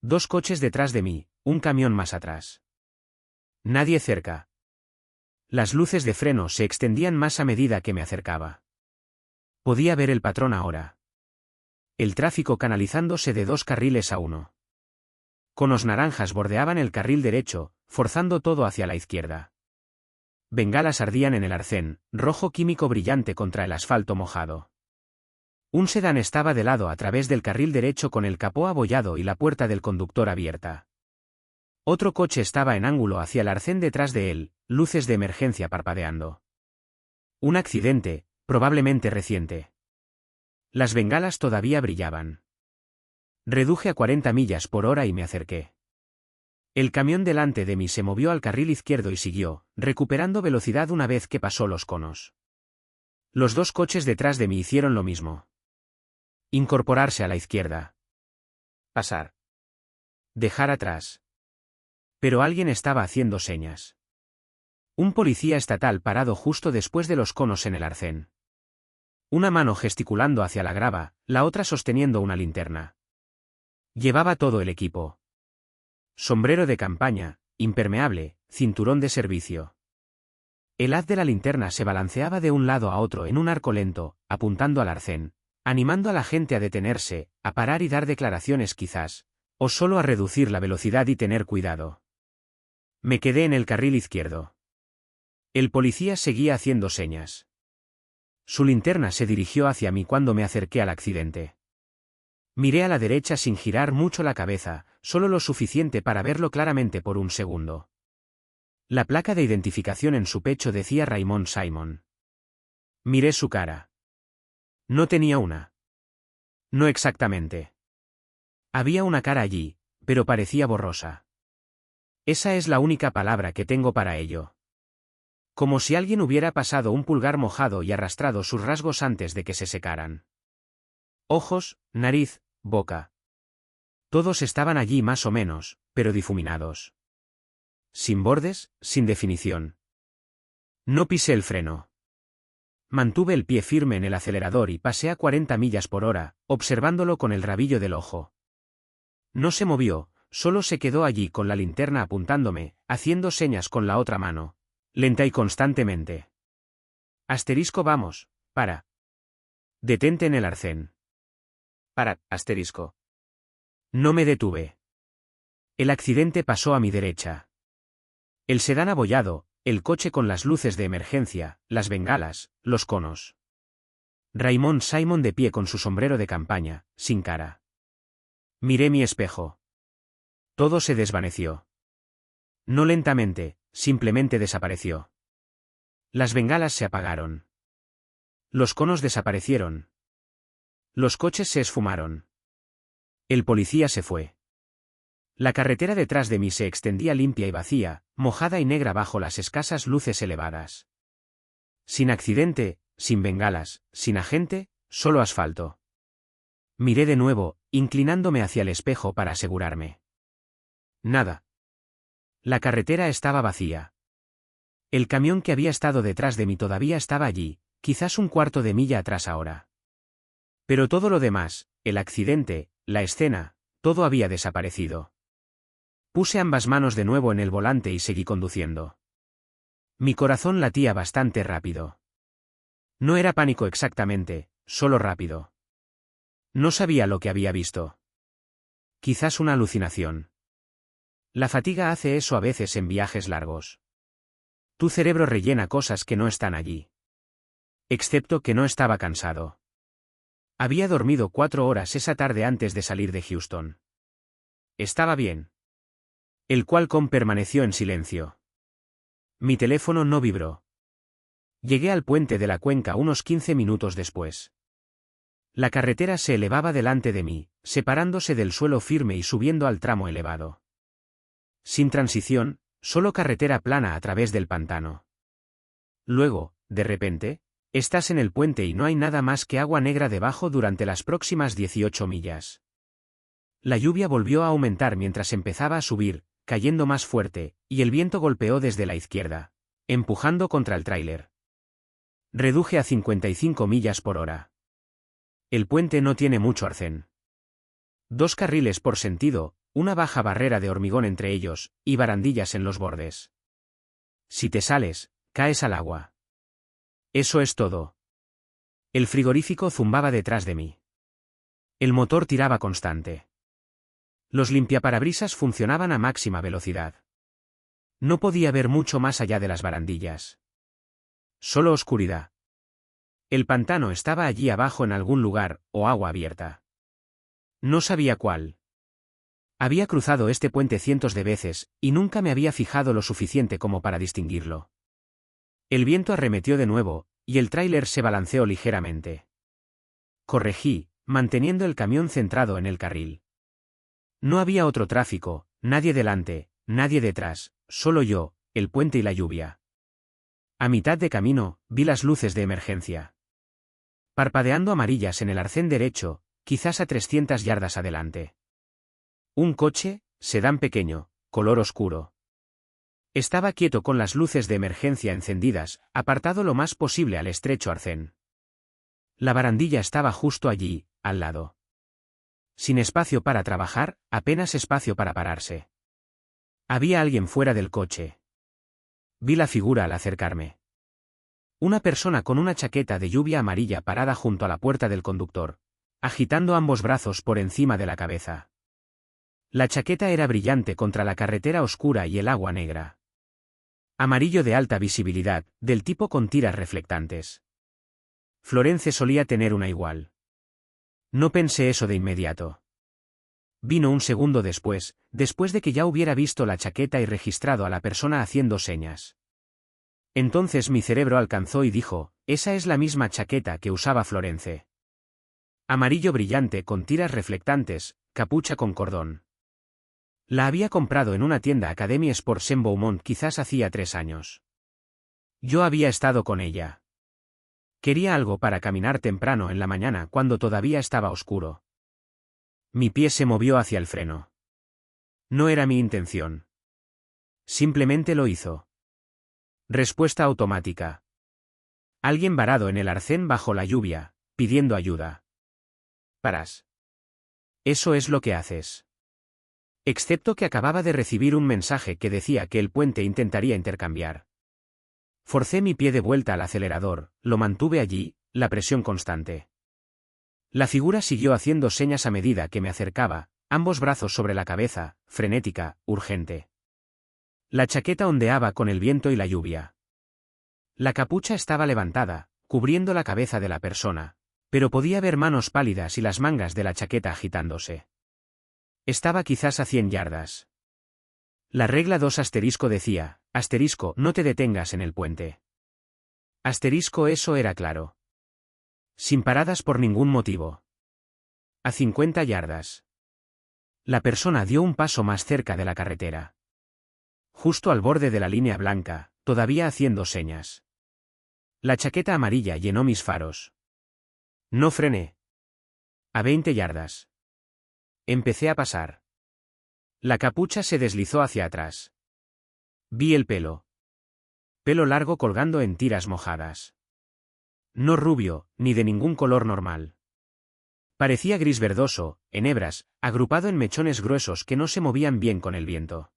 2 coches detrás de mí, un camión más atrás. Nadie cerca. Las luces de freno se extendían más a medida que me acercaba. Podía ver el patrón ahora. El tráfico canalizándose de 2 carriles a 1. Conos naranjas bordeaban el carril derecho, forzando todo hacia la izquierda. Bengalas ardían en el arcén, rojo químico brillante contra el asfalto mojado. Un sedán estaba de lado a través del carril derecho con el capó abollado y la puerta del conductor abierta. Otro coche estaba en ángulo hacia el arcén detrás de él, luces de emergencia parpadeando. Un accidente, probablemente reciente. Las bengalas todavía brillaban. Reduje a 40 millas por hora y me acerqué. El camión delante de mí se movió al carril izquierdo y siguió, recuperando velocidad una vez que pasó los conos. Los dos coches detrás de mí hicieron lo mismo. Incorporarse a la izquierda. Pasar. Dejar atrás. Pero alguien estaba haciendo señas. Un policía estatal parado justo después de los conos en el arcén. Una mano gesticulando hacia la grava, la otra sosteniendo una linterna. Llevaba todo el equipo. Sombrero de campaña, impermeable, cinturón de servicio. El haz de la linterna se balanceaba de un lado a otro en un arco lento, apuntando al arcén, animando a la gente a detenerse, a parar y dar declaraciones quizás, o solo a reducir la velocidad y tener cuidado. Me quedé en el carril izquierdo. El policía seguía haciendo señas. Su linterna se dirigió hacia mí cuando me acerqué al accidente. Miré a la derecha sin girar mucho la cabeza, solo lo suficiente para verlo claramente por un segundo. La placa de identificación en su pecho decía Raymond Simon. Miré su cara. No tenía una. No exactamente. Había una cara allí, pero parecía borrosa. Esa es la única palabra que tengo para ello. Como si alguien hubiera pasado un pulgar mojado y arrastrado sus rasgos antes de que se secaran. Ojos, nariz, boca. Todos estaban allí más o menos, pero difuminados. Sin bordes, sin definición. No pisé el freno. Mantuve el pie firme en el acelerador y pasé a 40 millas por hora, observándolo con el rabillo del ojo. No se movió, solo se quedó allí con la linterna apuntándome, haciendo señas con la otra mano, lenta y constantemente. Asterisco vamos, para. Detente en el arcén. Para, asterisco. No me detuve. El accidente pasó a mi derecha. El sedán abollado, el coche con las luces de emergencia, las bengalas, los conos. Raymond Simon de pie con su sombrero de campaña, sin cara. Miré mi espejo. Todo se desvaneció. No lentamente, simplemente desapareció. Las bengalas se apagaron. Los conos desaparecieron. Los coches se esfumaron. El policía se fue. La carretera detrás de mí se extendía limpia y vacía, mojada y negra bajo las escasas luces elevadas. Sin accidente, sin bengalas, sin agente, solo asfalto. Miré de nuevo, inclinándome hacia el espejo para asegurarme. Nada. La carretera estaba vacía. El camión que había estado detrás de mí todavía estaba allí, quizás un cuarto de milla atrás ahora. Pero todo lo demás, el accidente, la escena, todo había desaparecido. Puse ambas manos de nuevo en el volante y seguí conduciendo. Mi corazón latía bastante rápido. No era pánico exactamente, solo rápido. No sabía lo que había visto. Quizás una alucinación. La fatiga hace eso a veces en viajes largos. Tu cerebro rellena cosas que no están allí. Excepto que no estaba cansado. Había dormido 4 horas esa tarde antes de salir de Houston. Estaba bien. El Qualcomm permaneció en silencio. Mi teléfono no vibró. Llegué al puente de la cuenca unos 15 minutos después. La carretera se elevaba delante de mí, separándose del suelo firme y subiendo al tramo elevado. Sin transición, solo carretera plana a través del pantano. Luego, de repente, estás en el puente y no hay nada más que agua negra debajo durante las próximas 18 millas. La lluvia volvió a aumentar mientras empezaba a subir, cayendo más fuerte, y el viento golpeó desde la izquierda, empujando contra el tráiler. Reduje a 55 millas por hora. El puente no tiene mucho arcén. 2 carriles por sentido, una baja barrera de hormigón entre ellos, y barandillas en los bordes. Si te sales, caes al agua. Eso es todo. El frigorífico zumbaba detrás de mí. El motor tiraba constante. Los limpiaparabrisas funcionaban a máxima velocidad. No podía ver mucho más allá de las barandillas. Solo oscuridad. El pantano estaba allí abajo en algún lugar, o agua abierta. No sabía cuál. Había cruzado este puente cientos de veces, y nunca me había fijado lo suficiente como para distinguirlo. El viento arremetió de nuevo, y el tráiler se balanceó ligeramente. Corregí, manteniendo el camión centrado en el carril. No había otro tráfico, nadie delante, nadie detrás, solo yo, el puente y la lluvia. A mitad de camino, vi las luces de emergencia. Parpadeando amarillas en el arcén derecho, quizás a 300 yardas adelante. Un coche, sedán pequeño, color oscuro. Estaba quieto con las luces de emergencia encendidas, apartado lo más posible al estrecho arcén. La barandilla estaba justo allí, al lado. Sin espacio para trabajar, apenas espacio para pararse. Había alguien fuera del coche. Vi la figura al acercarme. Una persona con una chaqueta de lluvia amarilla parada junto a la puerta del conductor, agitando ambos brazos por encima de la cabeza. La chaqueta era brillante contra la carretera oscura y el agua negra. Amarillo de alta visibilidad, del tipo con tiras reflectantes. Florence solía tener una igual. No pensé eso de inmediato. Vino un segundo después de que ya hubiera visto la chaqueta y registrado a la persona haciendo señas. Entonces mi cerebro alcanzó y dijo, esa es la misma chaqueta que usaba Florence. Amarillo brillante con tiras reflectantes, capucha con cordón. La había comprado en una tienda Academy Sports en Beaumont quizás hacía 3 años. Yo había estado con ella. Quería algo para caminar temprano en la mañana cuando todavía estaba oscuro. Mi pie se movió hacia el freno. No era mi intención. Simplemente lo hizo. Respuesta automática. Alguien varado en el arcén bajo la lluvia, pidiendo ayuda. Paras. Eso es lo que haces. Excepto que acababa de recibir un mensaje que decía que el puente intentaría intercambiar. Forcé mi pie de vuelta al acelerador, lo mantuve allí, la presión constante. La figura siguió haciendo señas a medida que me acercaba, ambos brazos sobre la cabeza, frenética, urgente. La chaqueta ondeaba con el viento y la lluvia. La capucha estaba levantada, cubriendo la cabeza de la persona, pero podía ver manos pálidas y las mangas de la chaqueta agitándose. Estaba quizás a 100 yardas. La regla 2 asterisco decía, asterisco, no te detengas en el puente. Asterisco, eso era claro. Sin paradas por ningún motivo. A 50 yardas. La persona dio un paso más cerca de la carretera. Justo al borde de la línea blanca, todavía haciendo señas. La chaqueta amarilla llenó mis faros. No frené. A 20 yardas. Empecé a pasar. La capucha se deslizó hacia atrás. Vi el pelo. Pelo largo colgando en tiras mojadas. No rubio, ni de ningún color normal. Parecía gris verdoso, en hebras, agrupado en mechones gruesos que no se movían bien con el viento.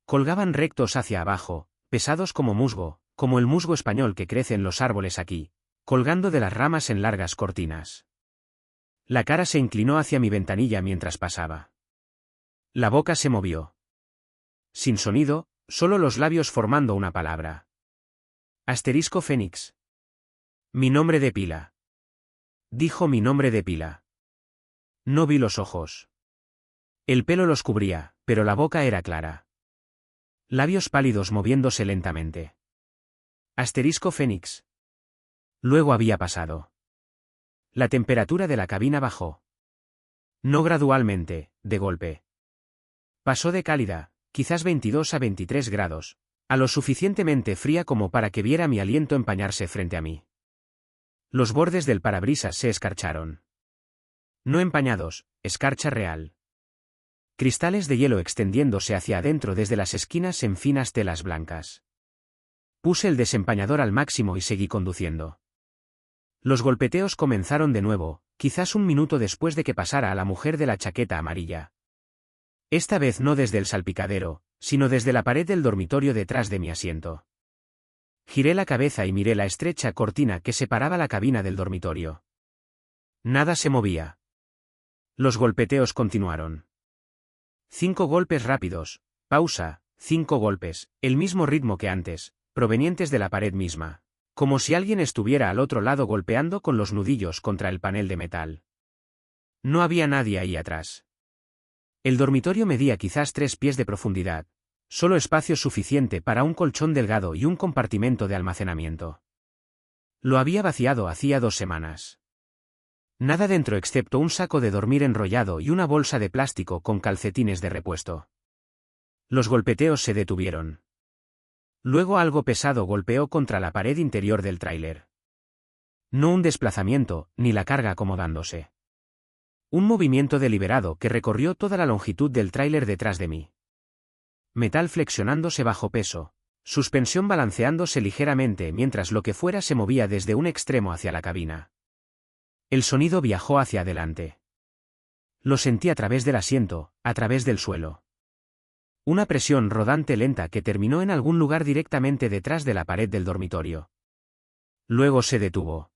Colgaban rectos hacia abajo, pesados como musgo, como el musgo español que crece en los árboles aquí, colgando de las ramas en largas cortinas. La cara se inclinó hacia mi ventanilla mientras pasaba. La boca se movió. Sin sonido, solo los labios formando una palabra. Asterisco Fénix. Mi nombre de pila. Dijo mi nombre de pila. No vi los ojos. El pelo los cubría, pero la boca era clara. Labios pálidos moviéndose lentamente. Asterisco Fénix. Luego había pasado. La temperatura de la cabina bajó. No gradualmente, de golpe. Pasó de cálida, quizás 22 a 23 grados, a lo suficientemente fría como para que viera mi aliento empañarse frente a mí. Los bordes del parabrisas se escarcharon. No empañados, escarcha real. Cristales de hielo extendiéndose hacia adentro desde las esquinas en finas telas blancas. Puse el desempañador al máximo y seguí conduciendo. Los golpeteos comenzaron de nuevo, quizás un minuto después de que pasara a la mujer de la chaqueta amarilla. Esta vez no desde el salpicadero, sino desde la pared del dormitorio detrás de mi asiento. Giré la cabeza y miré la estrecha cortina que separaba la cabina del dormitorio. Nada se movía. Los golpeteos continuaron. 5 golpes rápidos, pausa, 5 golpes, el mismo ritmo que antes, provenientes de la pared misma, como si alguien estuviera al otro lado golpeando con los nudillos contra el panel de metal. No había nadie ahí atrás. El dormitorio medía quizás 3 pies de profundidad, solo espacio suficiente para un colchón delgado y un compartimento de almacenamiento. Lo había vaciado hacía 2 semanas. Nada dentro excepto un saco de dormir enrollado y una bolsa de plástico con calcetines de repuesto. Los golpeteos se detuvieron. Luego algo pesado golpeó contra la pared interior del tráiler. No un desplazamiento, ni la carga acomodándose. Un movimiento deliberado que recorrió toda la longitud del tráiler detrás de mí. Metal flexionándose bajo peso, suspensión balanceándose ligeramente mientras lo que fuera se movía desde un extremo hacia la cabina. El sonido viajó hacia adelante. Lo sentí a través del asiento, a través del suelo. Una presión rodante lenta que terminó en algún lugar directamente detrás de la pared del dormitorio. Luego se detuvo.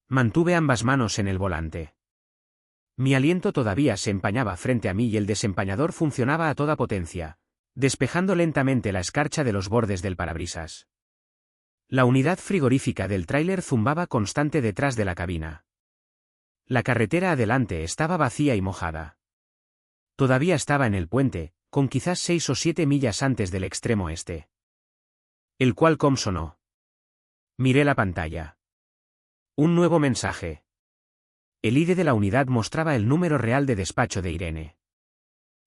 Mantuve ambas manos en el volante. Mi aliento todavía se empañaba frente a mí y el desempañador funcionaba a toda potencia, despejando lentamente la escarcha de los bordes del parabrisas. La unidad frigorífica del tráiler zumbaba constante detrás de la cabina. La carretera adelante estaba vacía y mojada. Todavía estaba en el puente, con quizás 6 o 7 millas antes del extremo este. El Qualcomm sonó. Miré la pantalla. Un nuevo mensaje. El ID de la unidad mostraba el número real de despacho de Irene.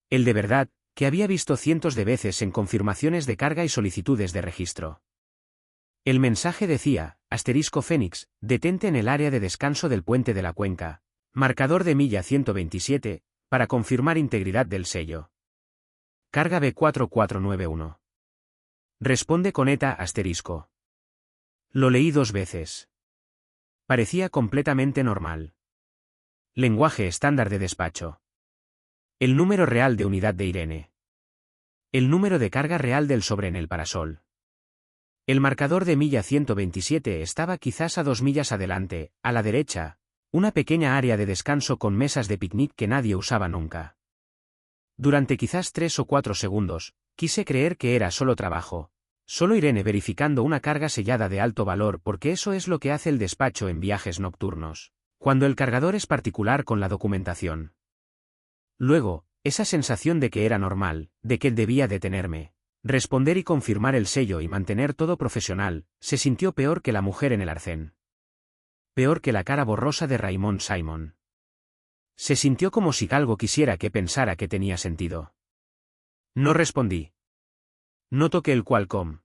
El de verdad, que había visto cientos de veces en confirmaciones de carga y solicitudes de registro. El mensaje decía, *Fénix, detente en el área de descanso del puente de la cuenca, marcador de milla 127, para confirmar integridad del sello. Carga B4491. Responde con ETA *. Lo leí 2 veces. Parecía completamente normal. Lenguaje estándar de despacho. El número real de unidad de Irene. El número de carga real del sobre en el parasol. El marcador de milla 127 estaba quizás a 2 millas adelante, a la derecha, una pequeña área de descanso con mesas de picnic que nadie usaba nunca. Durante quizás 3 o 4 segundos, quise creer que era solo trabajo. Solo Irene verificando una carga sellada de alto valor porque eso es lo que hace el despacho en viajes nocturnos, cuando el cargador es particular con la documentación. Luego, esa sensación de que era normal, de que debía detenerme, responder y confirmar el sello y mantener todo profesional, se sintió peor que la mujer en el arcén. Peor que la cara borrosa de Raymond Simon. Se sintió como si algo quisiera que pensara que tenía sentido. No respondí. No toqué el Qualcomm.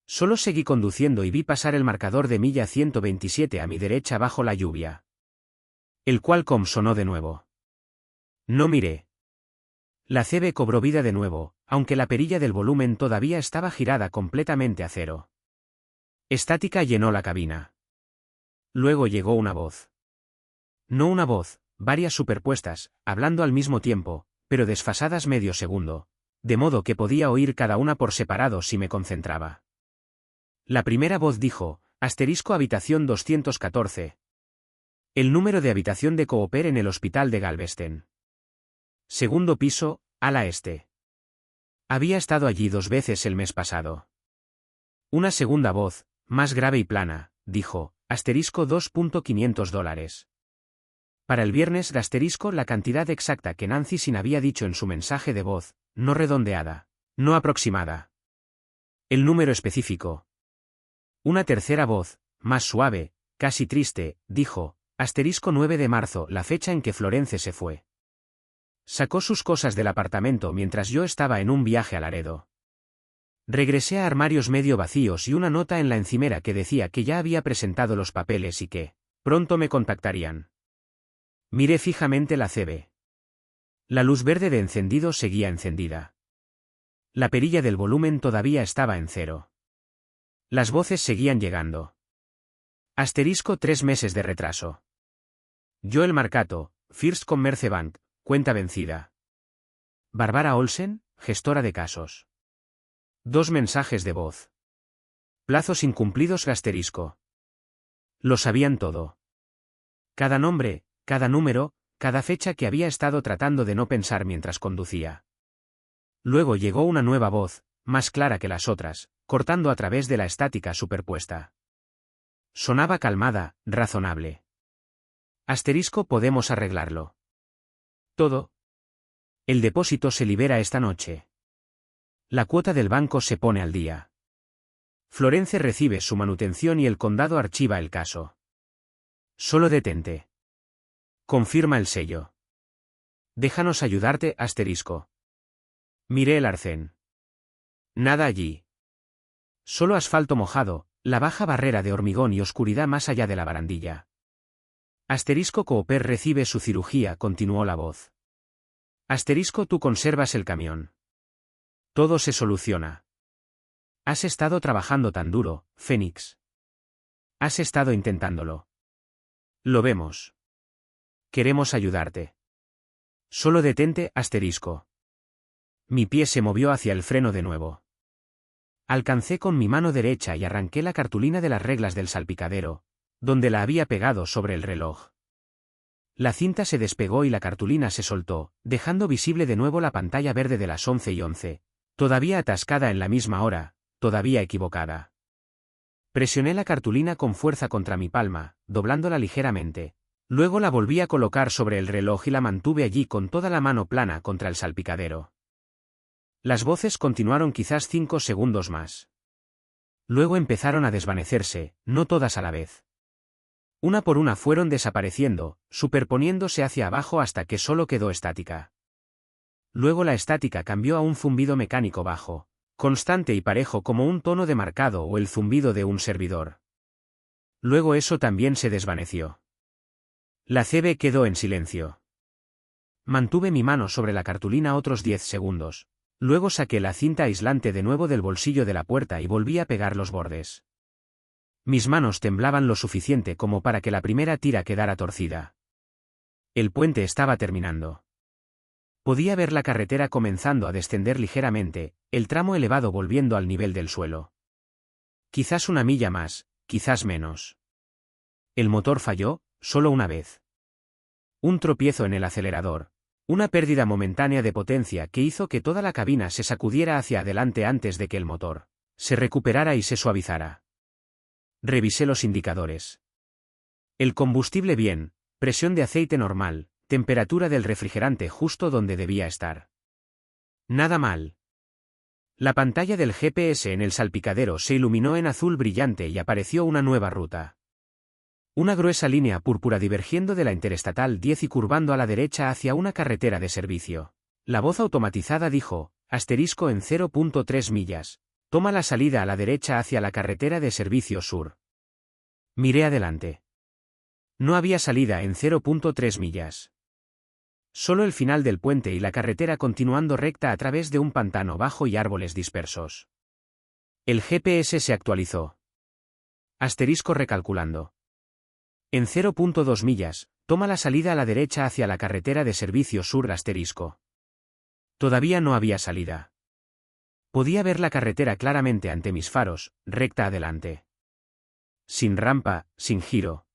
Solo seguí conduciendo y vi pasar el marcador de milla 127 a mi derecha bajo la lluvia. El Qualcomm sonó de nuevo. No miré. La CB cobró vida de nuevo, aunque la perilla del volumen todavía estaba girada completamente a cero. Estática llenó la cabina. Luego llegó una voz. No una voz, varias superpuestas, hablando al mismo tiempo, pero desfasadas medio segundo, de modo que podía oír cada una por separado si me concentraba. La primera voz dijo, habitación 214. El número de habitación de Cooper en el hospital de Galveston. Segundo piso, ala este. Había estado allí 2 veces el mes pasado. Una segunda voz, más grave y plana, dijo, $2.500. Para el viernes, la cantidad exacta que Nancy Sin había dicho en su mensaje de voz, no redondeada, no aproximada. El número específico. Una tercera voz, más suave, casi triste, dijo, 9 de marzo, la fecha en que Florence se fue. Sacó sus cosas del apartamento mientras yo estaba en un viaje a Laredo. Regresé a armarios medio vacíos y una nota en la encimera que decía que ya había presentado los papeles y que, pronto me contactarían. Miré fijamente la CB. La luz verde de encendido seguía encendida. La perilla del volumen todavía estaba en 0. Las voces seguían llegando. 3 meses de retraso. Joel Marcato, First Commerce Bank, cuenta vencida. Barbara Olsen, gestora de casos. 2 mensajes de voz. Plazos incumplidos. Lo sabían todo. Cada nombre, cada número, cada fecha que había estado tratando de no pensar mientras conducía. Luego llegó una nueva voz, más clara que las otras, cortando a través de la estática superpuesta. Sonaba calmada, razonable. Podemos arreglarlo. Todo. El depósito se libera esta noche. La cuota del banco se pone al día. Florence recibe su manutención y el condado archiva el caso. Solo detente. Confirma el sello. Déjanos ayudarte, asterisco. Miré el arcén. Nada allí. Solo asfalto mojado, la baja barrera de hormigón y oscuridad más allá de la barandilla. Asterisco Cooper recibe su cirugía, continuó la voz. Asterisco tú conservas el camión. Todo se soluciona. Has estado trabajando tan duro, Fénix. Has estado intentándolo. Lo vemos. Queremos ayudarte. Solo detente, asterisco. Mi pie se movió hacia el freno de nuevo. Alcancé con mi mano derecha y arranqué la cartulina de las reglas del salpicadero, donde la había pegado sobre el reloj. La cinta se despegó y la cartulina se soltó, dejando visible de nuevo la pantalla verde de las 11:11, todavía atascada en la misma hora, todavía equivocada. Presioné la cartulina con fuerza contra mi palma, doblándola ligeramente. Luego la volví a colocar sobre el reloj y la mantuve allí con toda la mano plana contra el salpicadero. Las voces continuaron quizás 5 segundos más. Luego empezaron a desvanecerse, no todas a la vez. Una por una fueron desapareciendo, superponiéndose hacia abajo hasta que solo quedó estática. Luego la estática cambió a un zumbido mecánico bajo, constante y parejo como un tono de marcado o el zumbido de un servidor. Luego eso también se desvaneció. La CB quedó en silencio. Mantuve mi mano sobre la cartulina otros 10 segundos. Luego saqué la cinta aislante de nuevo del bolsillo de la puerta y volví a pegar los bordes. Mis manos temblaban lo suficiente como para que la primera tira quedara torcida. El puente estaba terminando. Podía ver la carretera comenzando a descender ligeramente, el tramo elevado volviendo al nivel del suelo. Quizás una milla más, quizás menos. El motor falló, solo una vez. Un tropiezo en el acelerador. Una pérdida momentánea de potencia que hizo que toda la cabina se sacudiera hacia adelante antes de que el motor se recuperara y se suavizara. Revisé los indicadores. El combustible bien, presión de aceite normal, temperatura del refrigerante justo donde debía estar. Nada mal. La pantalla del GPS en el salpicadero se iluminó en azul brillante y apareció una nueva ruta. Una gruesa línea púrpura divergiendo de la Interestatal 10 y curvando a la derecha hacia una carretera de servicio. La voz automatizada dijo, asterisco en 0.3 millas. Toma la salida a la derecha hacia la carretera de servicio sur. Miré adelante. No había salida en 0.3 millas. Solo el final del puente y la carretera continuando recta a través de un pantano bajo y árboles dispersos. El GPS se actualizó. Asterisco recalculando. En 0.2 millas, toma la salida a la derecha hacia la carretera de servicio sur asterisco. Todavía no había salida. Podía ver la carretera claramente ante mis faros, recta adelante. Sin rampa, sin giro.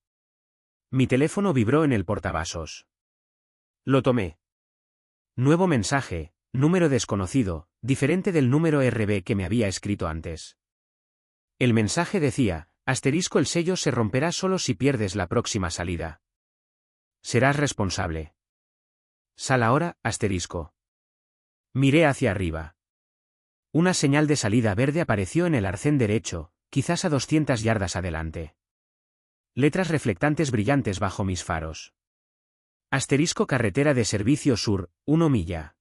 Mi teléfono vibró en el portavasos. Lo tomé. Nuevo mensaje, número desconocido, diferente del número RB que me había escrito antes. El mensaje decía, asterisco el sello se romperá solo si pierdes la próxima salida. Serás responsable. Sal ahora, asterisco. Miré hacia arriba. Una señal de salida verde apareció en el arcén derecho, quizás a 200 yardas adelante. Letras reflectantes brillantes bajo mis faros. Asterisco carretera de servicio sur, 1 milla.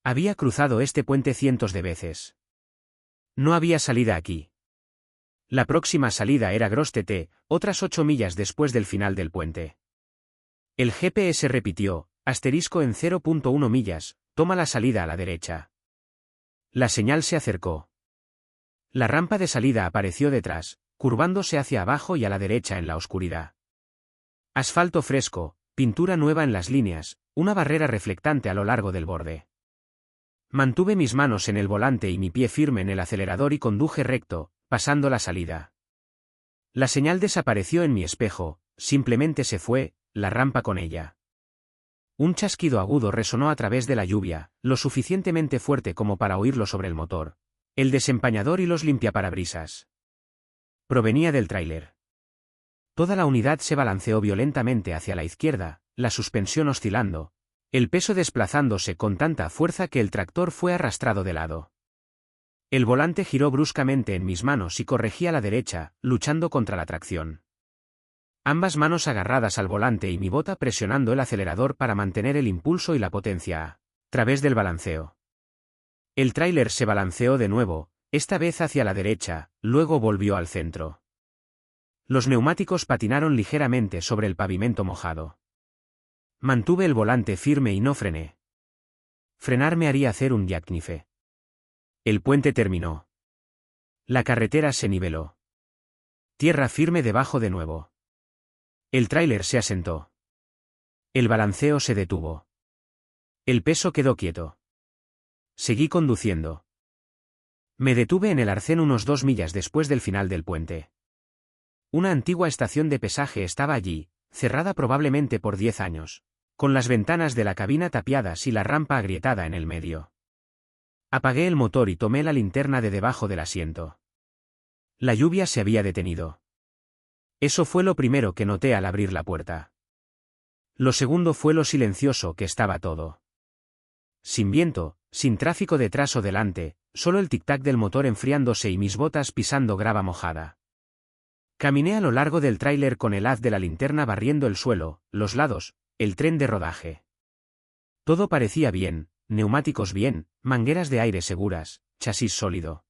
Había cruzado este puente cientos de veces. No había salida aquí. La próxima salida era Gros TT, otras 8 millas después del final del puente. El GPS repitió, asterisco en 0.1 millas, toma la salida a la derecha. La señal se acercó. La rampa de salida apareció detrás, curvándose hacia abajo y a la derecha en la oscuridad. Asfalto fresco, pintura nueva en las líneas, una barrera reflectante a lo largo del borde. Mantuve mis manos en el volante y mi pie firme en el acelerador y conduje recto, pasando la salida. La señal desapareció en mi espejo, simplemente se fue, la rampa con ella. Un chasquido agudo resonó a través de la lluvia, lo suficientemente fuerte como para oírlo sobre el motor, el desempañador y los limpiaparabrisas. Provenía del tráiler. Toda la unidad se balanceó violentamente hacia la izquierda, la suspensión oscilando, el peso desplazándose con tanta fuerza que el tractor fue arrastrado de lado. El volante giró bruscamente en mis manos y corregí a la derecha, luchando contra la tracción. Ambas manos agarradas al volante y mi bota presionando el acelerador para mantener el impulso y la potencia a través del balanceo. El tráiler se balanceó de nuevo, esta vez hacia la derecha, luego volvió al centro. Los neumáticos patinaron ligeramente sobre el pavimento mojado. Mantuve el volante firme y no frené. Frenar me haría hacer un jackknife. El puente terminó. La carretera se niveló. Tierra firme debajo de nuevo. El tráiler se asentó. El balanceo se detuvo. El peso quedó quieto. Seguí conduciendo. Me detuve en el arcén unos 2 millas después del final del puente. Una antigua estación de pesaje estaba allí, cerrada probablemente por 10 años, con las ventanas de la cabina tapiadas y la rampa agrietada en el medio. Apagué el motor y tomé la linterna de debajo del asiento. La lluvia se había detenido. Eso fue lo primero que noté al abrir la puerta. Lo segundo fue lo silencioso que estaba todo. Sin viento, sin tráfico detrás o delante, solo el tic-tac del motor enfriándose y mis botas pisando grava mojada. Caminé a lo largo del tráiler con el haz de la linterna barriendo el suelo, los lados, el tren de rodaje. Todo parecía bien, neumáticos bien, mangueras de aire seguras, chasis sólido.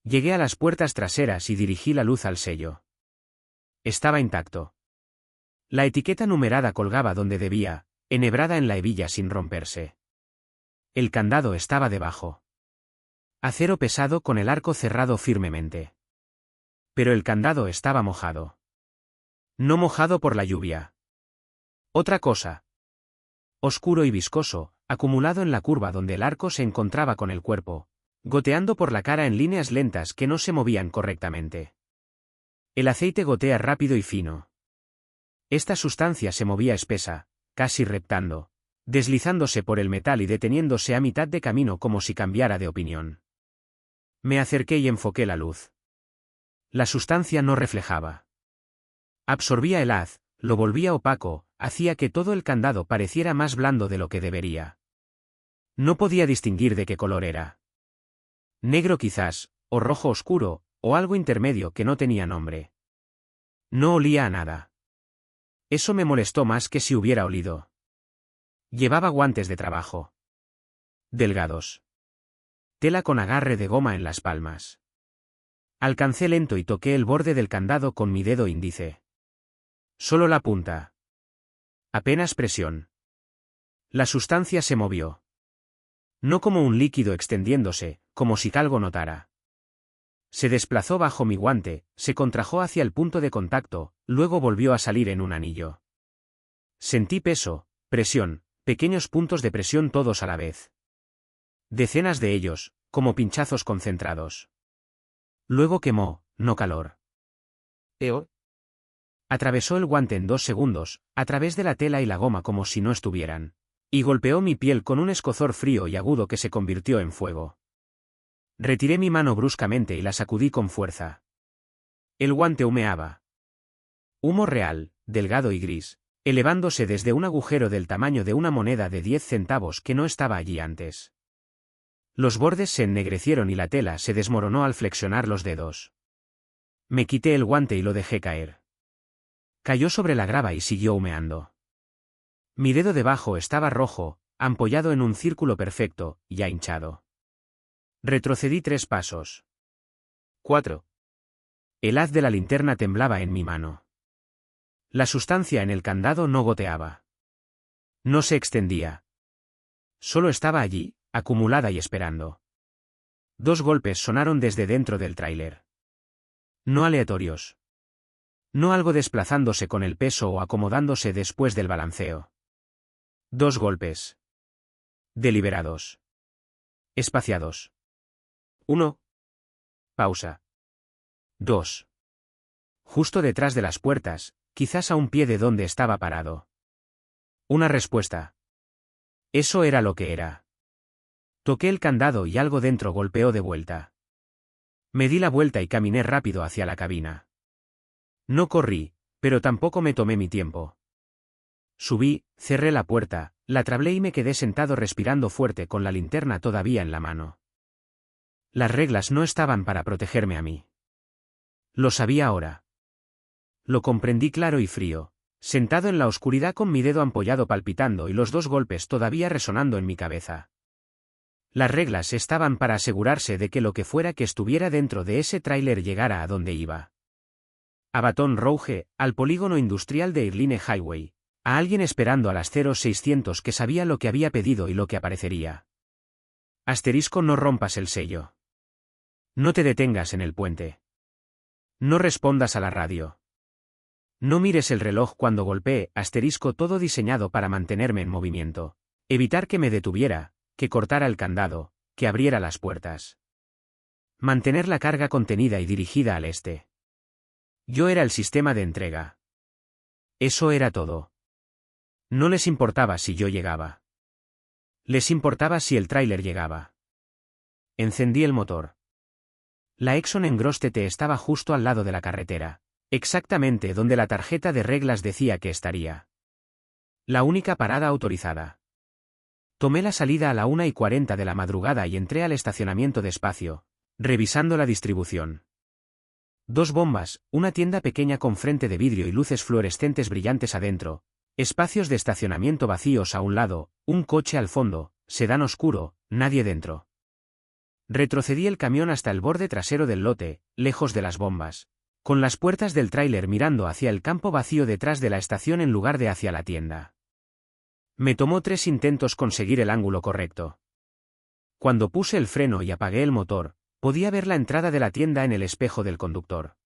Llegué a las puertas traseras y dirigí la luz al sello. Estaba intacto. La etiqueta numerada colgaba donde debía, enhebrada en la hebilla sin romperse. El candado estaba debajo. Acero pesado con el arco cerrado firmemente. Pero el candado estaba mojado. No mojado por la lluvia. Otra cosa. Oscuro y viscoso, acumulado en la curva donde el arco se encontraba con el cuerpo, goteando por la cara en líneas lentas que no se movían correctamente. El aceite gotea rápido y fino. Esta sustancia se movía espesa, casi reptando, deslizándose por el metal y deteniéndose a mitad de camino como si cambiara de opinión. Me acerqué y enfoqué la luz. La sustancia no reflejaba. Absorbía el haz, lo volvía opaco, hacía que todo el candado pareciera más blando de lo que debería. No podía distinguir de qué color era. Negro quizás, o rojo oscuro, o algo intermedio que no tenía nombre. No olía a nada. Eso me molestó más que si hubiera olido. Llevaba guantes de trabajo. Delgados. Tela con agarre de goma en las palmas. Alcancé lento y toqué el borde del candado con mi dedo índice. Solo la punta. Apenas presión. La sustancia se movió. No como un líquido extendiéndose, como si algo notara. Se desplazó bajo mi guante, se contrajo hacia el punto de contacto, luego volvió a salir en un anillo. Sentí peso, presión, pequeños puntos de presión todos a la vez. Decenas de ellos, como pinchazos concentrados. Luego quemó, no calor. ¿Eo? Atravesó el guante en 2 segundos, a través de la tela y la goma como si no estuvieran, y golpeó mi piel con un escozor frío y agudo que se convirtió en fuego. Retiré mi mano bruscamente y la sacudí con fuerza. El guante humeaba. Humo real, delgado y gris, elevándose desde un agujero del tamaño de una moneda de 10 centavos que no estaba allí antes. Los bordes se ennegrecieron y la tela se desmoronó al flexionar los dedos. Me quité el guante y lo dejé caer. Cayó sobre la grava y siguió humeando. Mi dedo debajo estaba rojo, ampollado en un círculo perfecto, ya hinchado. Retrocedí 3 pasos. 4. El haz de la linterna temblaba en mi mano. La sustancia en el candado no goteaba. No se extendía. Solo estaba allí, acumulada y esperando. 2 golpes sonaron desde dentro del tráiler. No aleatorios. No algo desplazándose con el peso o acomodándose después del balanceo. 2 golpes. Deliberados. Espaciados. 1. Pausa. 2. Justo detrás de las puertas, quizás a un pie de donde estaba parado. Una respuesta. Eso era lo que era. Toqué el candado y algo dentro golpeó de vuelta. Me di la vuelta y caminé rápido hacia la cabina. No corrí, pero tampoco me tomé mi tiempo. Subí, cerré la puerta, la trablé y me quedé sentado respirando fuerte con la linterna todavía en la mano. Las reglas no estaban para protegerme a mí. Lo sabía ahora. Lo comprendí claro y frío, sentado en la oscuridad con mi dedo ampollado palpitando y los 2 golpes todavía resonando en mi cabeza. Las reglas estaban para asegurarse de que lo que fuera que estuviera dentro de ese tráiler llegara a donde iba. A Baton Rouge, al polígono industrial de Irvine Highway, a alguien esperando a las 0600 que sabía lo que había pedido y lo que aparecería. Asterisco, no rompas el sello. No te detengas en el puente. No respondas a la radio. No mires el reloj cuando golpee, asterisco, todo diseñado para mantenerme en movimiento. Evitar que me detuviera, que cortara el candado, que abriera las puertas. Mantener la carga contenida y dirigida al este. Yo era el sistema de entrega. Eso era todo. No les importaba si yo llegaba. Les importaba si el tráiler llegaba. Encendí el motor. La Exxon en Grostete estaba justo al lado de la carretera, exactamente donde la tarjeta de reglas decía que estaría. La única parada autorizada. Tomé la salida a la 1:40 de la madrugada y entré al estacionamiento despacio, revisando la distribución. 2 bombas, una tienda pequeña con frente de vidrio y luces fluorescentes brillantes adentro, espacios de estacionamiento vacíos a un lado, un coche al fondo, sedán oscuro, nadie dentro. Retrocedí el camión hasta el borde trasero del lote, lejos de las bombas, con las puertas del tráiler mirando hacia el campo vacío detrás de la estación en lugar de hacia la tienda. Me tomó 3 intentos conseguir el ángulo correcto. Cuando puse el freno y apagué el motor, podía ver la entrada de la tienda en el espejo del conductor.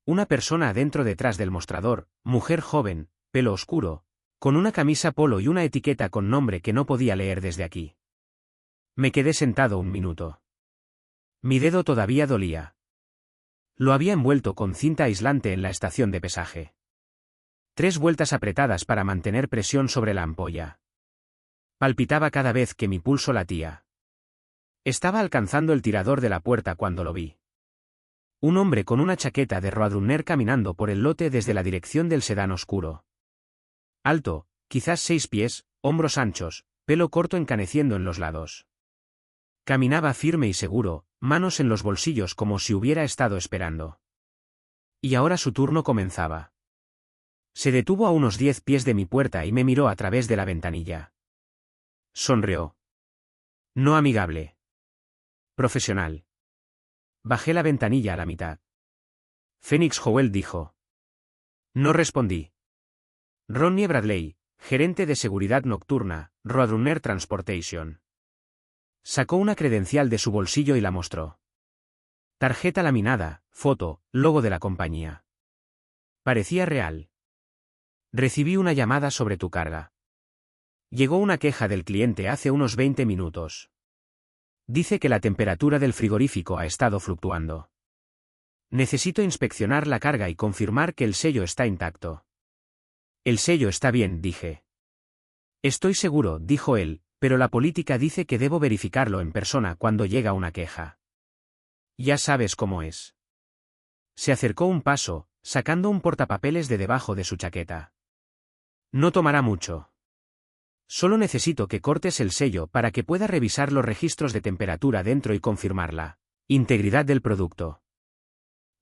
Una persona adentro detrás del mostrador, mujer joven, pelo oscuro, con una camisa polo y una etiqueta con nombre que no podía leer desde aquí. Me quedé sentado un minuto. Mi dedo todavía dolía. Lo había envuelto con cinta aislante en la estación de pesaje. 3 vueltas apretadas para mantener presión sobre la ampolla. Palpitaba cada vez que mi pulso latía. Estaba alcanzando el tirador de la puerta cuando lo vi. Un hombre con una chaqueta de Roadrunner caminando por el lote desde la dirección del sedán oscuro. Alto, quizás 6 pies, hombros anchos, pelo corto encaneciendo en los lados. Caminaba firme y seguro, manos en los bolsillos como si hubiera estado esperando. Y ahora su turno comenzaba. Se detuvo a unos 10 pies de mi puerta y me miró a través de la ventanilla. Sonrió. No amigable. Profesional. Bajé la ventanilla a la mitad. Phoenix Howell dijo. No respondí. Ronnie Bradley, gerente de seguridad nocturna, Roadrunner Transportation. Sacó una credencial de su bolsillo y la mostró. Tarjeta laminada, foto, logo de la compañía. Parecía real. Recibí una llamada sobre tu carga. Llegó una queja del cliente hace unos 20 minutos. Dice que la temperatura del frigorífico ha estado fluctuando. Necesito inspeccionar la carga y confirmar que el sello está intacto. El sello está bien, dije. Estoy seguro, dijo él, pero la política dice que debo verificarlo en persona cuando llega una queja. Ya sabes cómo es. Se acercó un paso, sacando un portapapeles de debajo de su chaqueta. No tomará mucho. Solo necesito que cortes el sello para que pueda revisar los registros de temperatura dentro y confirmar la integridad del producto.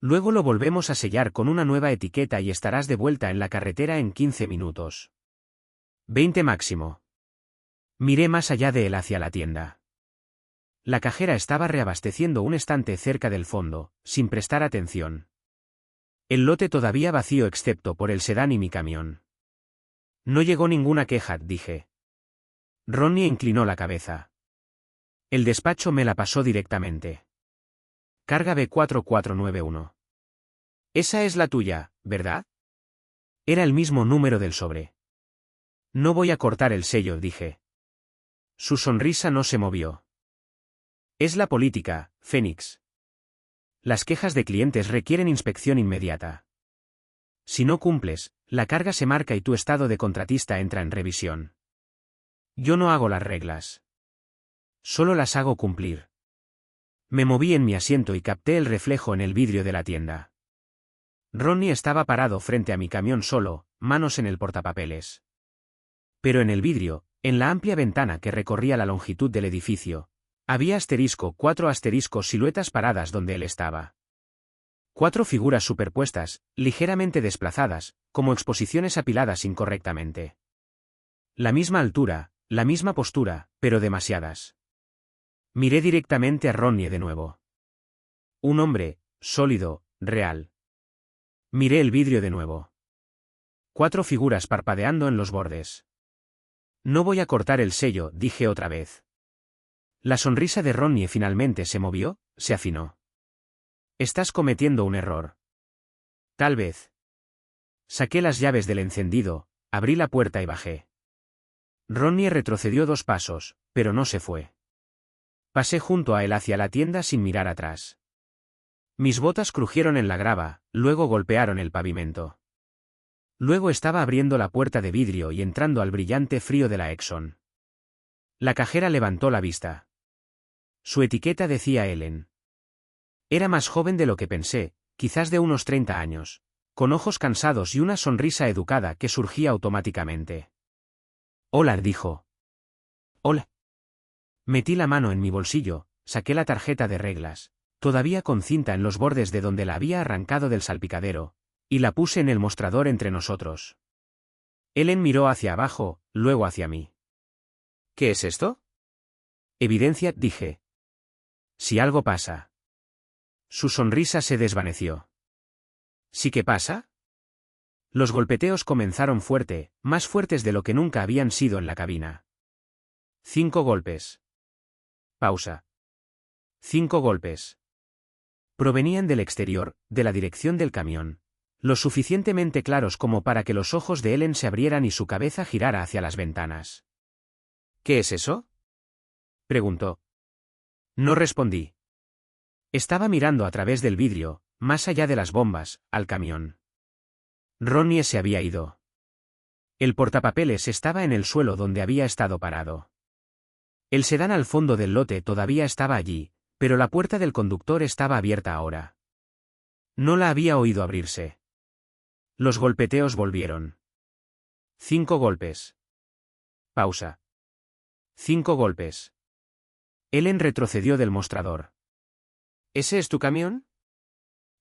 Luego lo volvemos a sellar con una nueva etiqueta y estarás de vuelta en la carretera en 15 minutos. 20 máximo. Miré más allá de él hacia la tienda. La cajera estaba reabasteciendo un estante cerca del fondo, sin prestar atención. El lote todavía vacío excepto por el sedán y mi camión. No llegó ninguna queja, dije. Ronnie inclinó la cabeza. El despacho me la pasó directamente. Carga B4491. Esa es la tuya, ¿verdad? Era el mismo número del sobre. No voy a cortar el sello, dije. Su sonrisa no se movió. Es la política, Phoenix. Las quejas de clientes requieren inspección inmediata. Si no cumples, la carga se marca y tu estado de contratista entra en revisión. Yo no hago las reglas. Solo las hago cumplir. Me moví en mi asiento y capté el reflejo en el vidrio de la tienda. Ronnie estaba parado frente a mi camión solo, manos en el portapapeles. Pero en el vidrio, en la amplia ventana que recorría la longitud del edificio, Había cuatro siluetas paradas donde él estaba. 4 figuras superpuestas, ligeramente desplazadas, como exposiciones apiladas incorrectamente. La misma altura, la misma postura, pero demasiadas. Miré directamente a Ronnie de nuevo. Un hombre, sólido, real. Miré el vidrio de nuevo. 4 figuras parpadeando en los bordes. No voy a cortar el sello, dije otra vez. La sonrisa de Ronnie finalmente se movió, se afinó. Estás cometiendo un error. Tal vez. Saqué las llaves del encendido, abrí la puerta y bajé. Ronnie retrocedió 2 pasos, pero no se fue. Pasé junto a él hacia la tienda sin mirar atrás. Mis botas crujieron en la grava, luego golpearon el pavimento. Luego estaba abriendo la puerta de vidrio y entrando al brillante frío de la Exxon. La cajera levantó la vista. Su etiqueta decía Ellen. Era más joven de lo que pensé, quizás de unos 30 años, con ojos cansados y una sonrisa educada que surgía automáticamente. Hola, dijo. Hola. Metí la mano en mi bolsillo, saqué la tarjeta de reglas, todavía con cinta en los bordes de donde la había arrancado del salpicadero, y la puse en el mostrador entre nosotros. Ellen miró hacia abajo, luego hacia mí. ¿Qué es esto? Evidencia, dije. Si algo pasa. Su sonrisa se desvaneció. ¿Sí que pasa? Los golpeteos comenzaron fuerte, más fuertes de lo que nunca habían sido en la cabina. 5 golpes. Pausa. 5 golpes. Provenían del exterior, de la dirección del camión, lo suficientemente claros como para que los ojos de Ellen se abrieran y su cabeza girara hacia las ventanas. ¿Qué es eso? Preguntó. No respondí. Estaba mirando a través del vidrio, más allá de las bombas, al camión. Ronnie se había ido. El portapapeles estaba en el suelo donde había estado parado. El sedán al fondo del lote todavía estaba allí, pero la puerta del conductor estaba abierta ahora. No la había oído abrirse. Los golpeteos volvieron. 5 golpes. Pausa. 5 golpes. Ellen retrocedió del mostrador. ¿Ese es tu camión?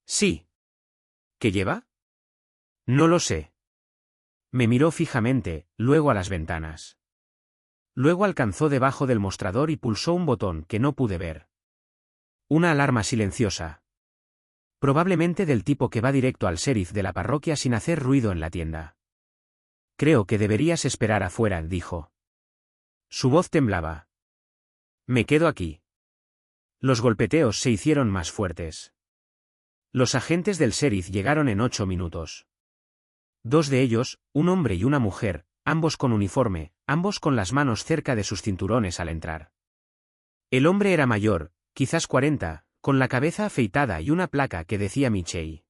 Sí. ¿Qué lleva? No lo sé. Me miró fijamente, luego a las ventanas. Luego alcanzó debajo del mostrador y pulsó un botón que no pude ver. Una alarma silenciosa. Probablemente del tipo que va directo al sheriff de la parroquia sin hacer ruido en la tienda. Creo que deberías esperar afuera, dijo. Su voz temblaba. Me quedo aquí. Los golpeteos se hicieron más fuertes. Los agentes del sheriff llegaron en 8 minutos. 2 de ellos, un hombre y una mujer, ambos con uniforme, ambos con las manos cerca de sus cinturones al entrar. El hombre era mayor, quizás 40, con la cabeza afeitada y una placa que decía Michei.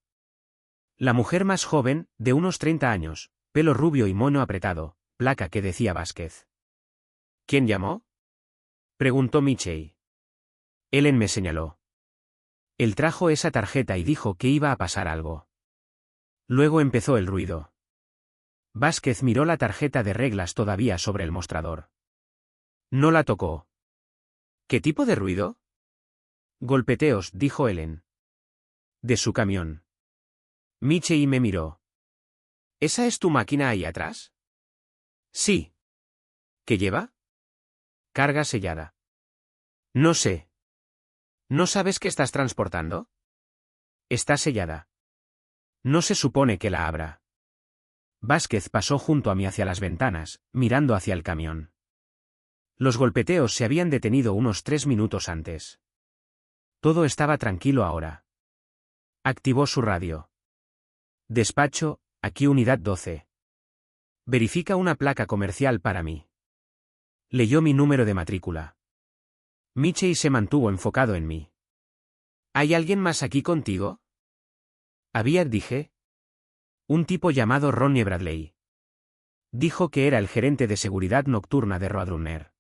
La mujer más joven, de unos 30 años, pelo rubio y moño apretado, placa que decía Vázquez. ¿Quién llamó? Preguntó Michei. Ellen me señaló. Él trajo esa tarjeta y dijo que iba a pasar algo. Luego empezó el ruido. Vázquez miró la tarjeta de reglas todavía sobre el mostrador. No la tocó. ¿Qué tipo de ruido? Golpeteos, dijo Ellen. De su camión. Michei me miró. ¿Esa es tu máquina ahí atrás? Sí. ¿Qué lleva? Carga sellada. No sé. ¿No sabes qué estás transportando? Está sellada. No se supone que la abra. Vázquez pasó junto a mí hacia las ventanas, mirando hacia el camión. Los golpeteos se habían detenido unos 3 minutos antes. Todo estaba tranquilo ahora. Activó su radio. Despacho, aquí unidad 12. Verifica una placa comercial para mí. Leyó mi número de matrícula. Michei se mantuvo enfocado en mí. ¿Hay alguien más aquí contigo? Había, dije. Un tipo llamado Ronnie Bradley. Dijo que era el gerente de seguridad nocturna de Roadrunner.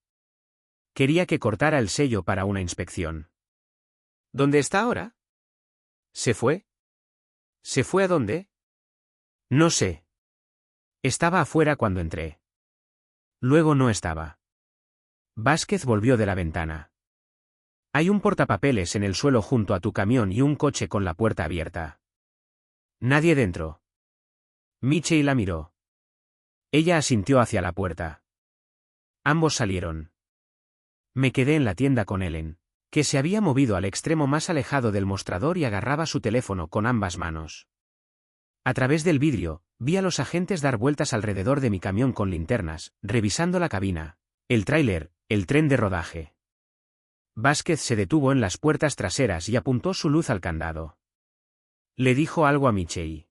Quería que cortara el sello para una inspección. ¿Dónde está ahora? ¿Se fue? ¿Se fue a dónde? No sé. Estaba afuera cuando entré. Luego no estaba. Vázquez volvió de la ventana. Hay un portapapeles en el suelo junto a tu camión y un coche con la puerta abierta. Nadie dentro. Michelle la miró. Ella asintió hacia la puerta. Ambos salieron. Me quedé en la tienda con Ellen, que se había movido al extremo más alejado del mostrador y agarraba su teléfono con ambas manos. A través del vidrio, vi a los agentes dar vueltas alrededor de mi camión con linternas, revisando la cabina, el tráiler, el tren de rodaje. Vázquez se detuvo en las puertas traseras y apuntó su luz al candado. Le dijo algo a Michelle.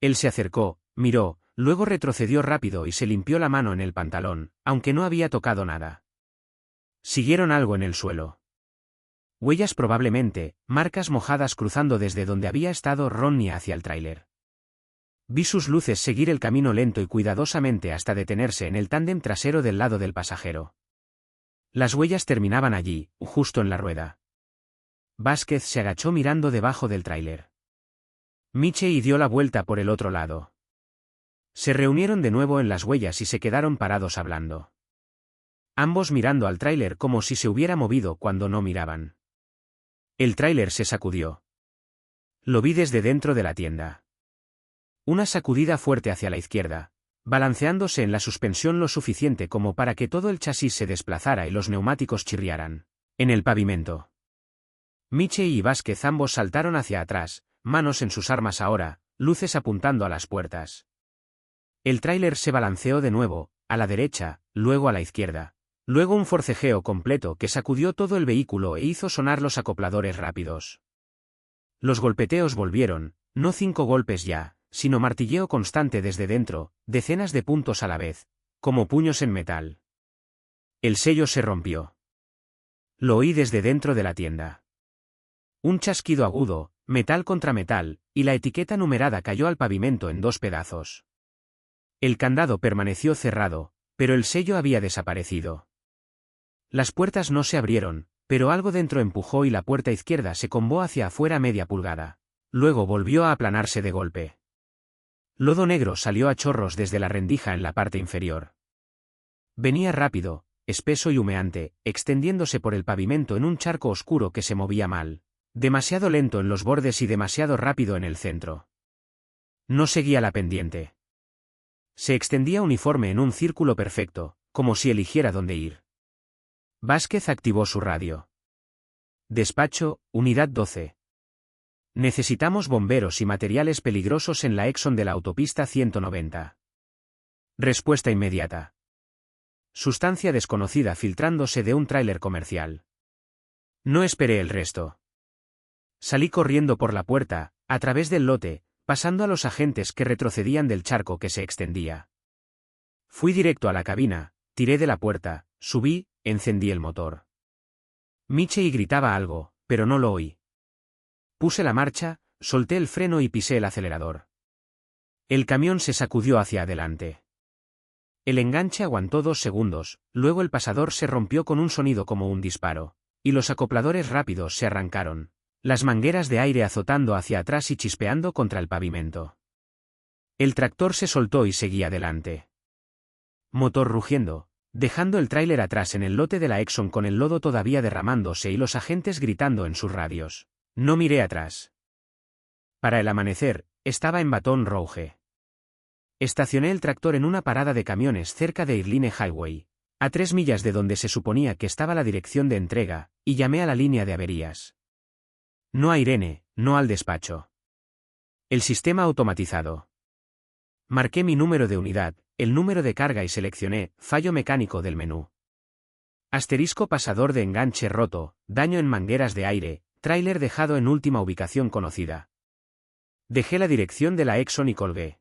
Él se acercó, miró, luego retrocedió rápido y se limpió la mano en el pantalón, aunque no había tocado nada. Siguieron algo en el suelo. Huellas probablemente, marcas mojadas cruzando desde donde había estado Ronnie hacia el tráiler. Vi sus luces seguir el camino lento y cuidadosamente hasta detenerse en el tándem trasero del lado del pasajero. Las huellas terminaban allí, justo en la rueda. Vázquez se agachó mirando debajo del tráiler. Michelle dio la vuelta por el otro lado. Se reunieron de nuevo en las huellas y se quedaron parados hablando. Ambos mirando al tráiler como si se hubiera movido cuando no miraban. El tráiler se sacudió. Lo vi desde dentro de la tienda. Una sacudida fuerte hacia la izquierda, balanceándose en la suspensión lo suficiente como para que todo el chasis se desplazara y los neumáticos chirriaran. En el pavimento. Michelle y Vázquez ambos saltaron hacia atrás, manos en sus armas ahora, luces apuntando a las puertas. El tráiler se balanceó de nuevo, a la derecha, luego a la izquierda. Luego un forcejeo completo que sacudió todo el vehículo e hizo sonar los acopladores rápidos. Los golpeteos volvieron, no 5 golpes ya, sino martilleo constante desde dentro, decenas de puntos a la vez, como puños en metal. El sello se rompió. Lo oí desde dentro de la tienda. Un chasquido agudo, metal contra metal, y la etiqueta numerada cayó al pavimento en 2 pedazos. El candado permaneció cerrado, pero el sello había desaparecido. Las puertas no se abrieron, pero algo dentro empujó y la puerta izquierda se combó hacia afuera media pulgada. Luego volvió a aplanarse de golpe. Lodo negro salió a chorros desde la rendija en la parte inferior. Venía rápido, espeso y humeante, extendiéndose por el pavimento en un charco oscuro que se movía mal. Demasiado lento en los bordes y demasiado rápido en el centro. No seguía la pendiente. Se extendía uniforme en un círculo perfecto, como si eligiera dónde ir. Vázquez activó su radio. Despacho, Unidad 12. Necesitamos bomberos y materiales peligrosos en la Exxon de la autopista 190. Respuesta inmediata. Sustancia desconocida filtrándose de un tráiler comercial. No esperé el resto. Salí corriendo por la puerta, a través del lote, pasando a los agentes que retrocedían del charco que se extendía. Fui directo a la cabina, tiré de la puerta, subí, encendí el motor. Michelle gritaba algo, pero no lo oí. Puse la marcha, solté el freno y pisé el acelerador. El camión se sacudió hacia adelante. El enganche aguantó 2 segundos, luego el pasador se rompió con un sonido como un disparo, y los acopladores rápidos se arrancaron, las mangueras de aire azotando hacia atrás y chispeando contra el pavimento. El tractor se soltó y seguía adelante. Motor rugiendo, dejando el tráiler atrás en el lote de la Exxon con el lodo todavía derramándose y los agentes gritando en sus radios. No miré atrás. Para el amanecer, estaba en Baton Rouge. Estacioné el tractor en una parada de camiones cerca de Irline Highway, a 3 millas de donde se suponía que estaba la dirección de entrega, y llamé a la línea de averías. No a Irene, no al despacho. El sistema automatizado. Marqué mi número de unidad, el número de carga y seleccioné fallo mecánico del menú. Asterisco pasador de enganche roto, daño en mangueras de aire, tráiler dejado en última ubicación conocida. Dejé la dirección de la Exxon y colgué.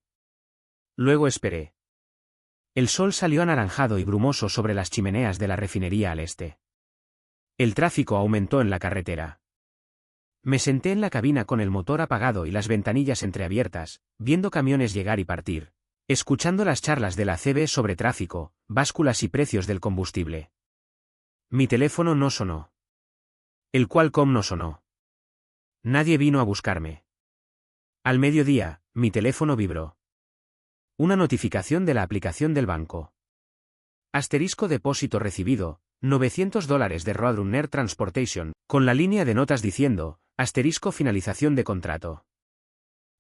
Luego esperé. El sol salió anaranjado y brumoso sobre las chimeneas de la refinería al este. El tráfico aumentó en la carretera. Me senté en la cabina con el motor apagado y las ventanillas entreabiertas, viendo camiones llegar y partir, escuchando las charlas de la CB sobre tráfico, básculas y precios del combustible. Mi teléfono no sonó. El Qualcomm no sonó. Nadie vino a buscarme. Al mediodía, mi teléfono vibró. Una notificación de la aplicación del banco. Asterisco depósito recibido, $900 de Roadrunner Transportation, con la línea de notas diciendo, * finalización de contrato.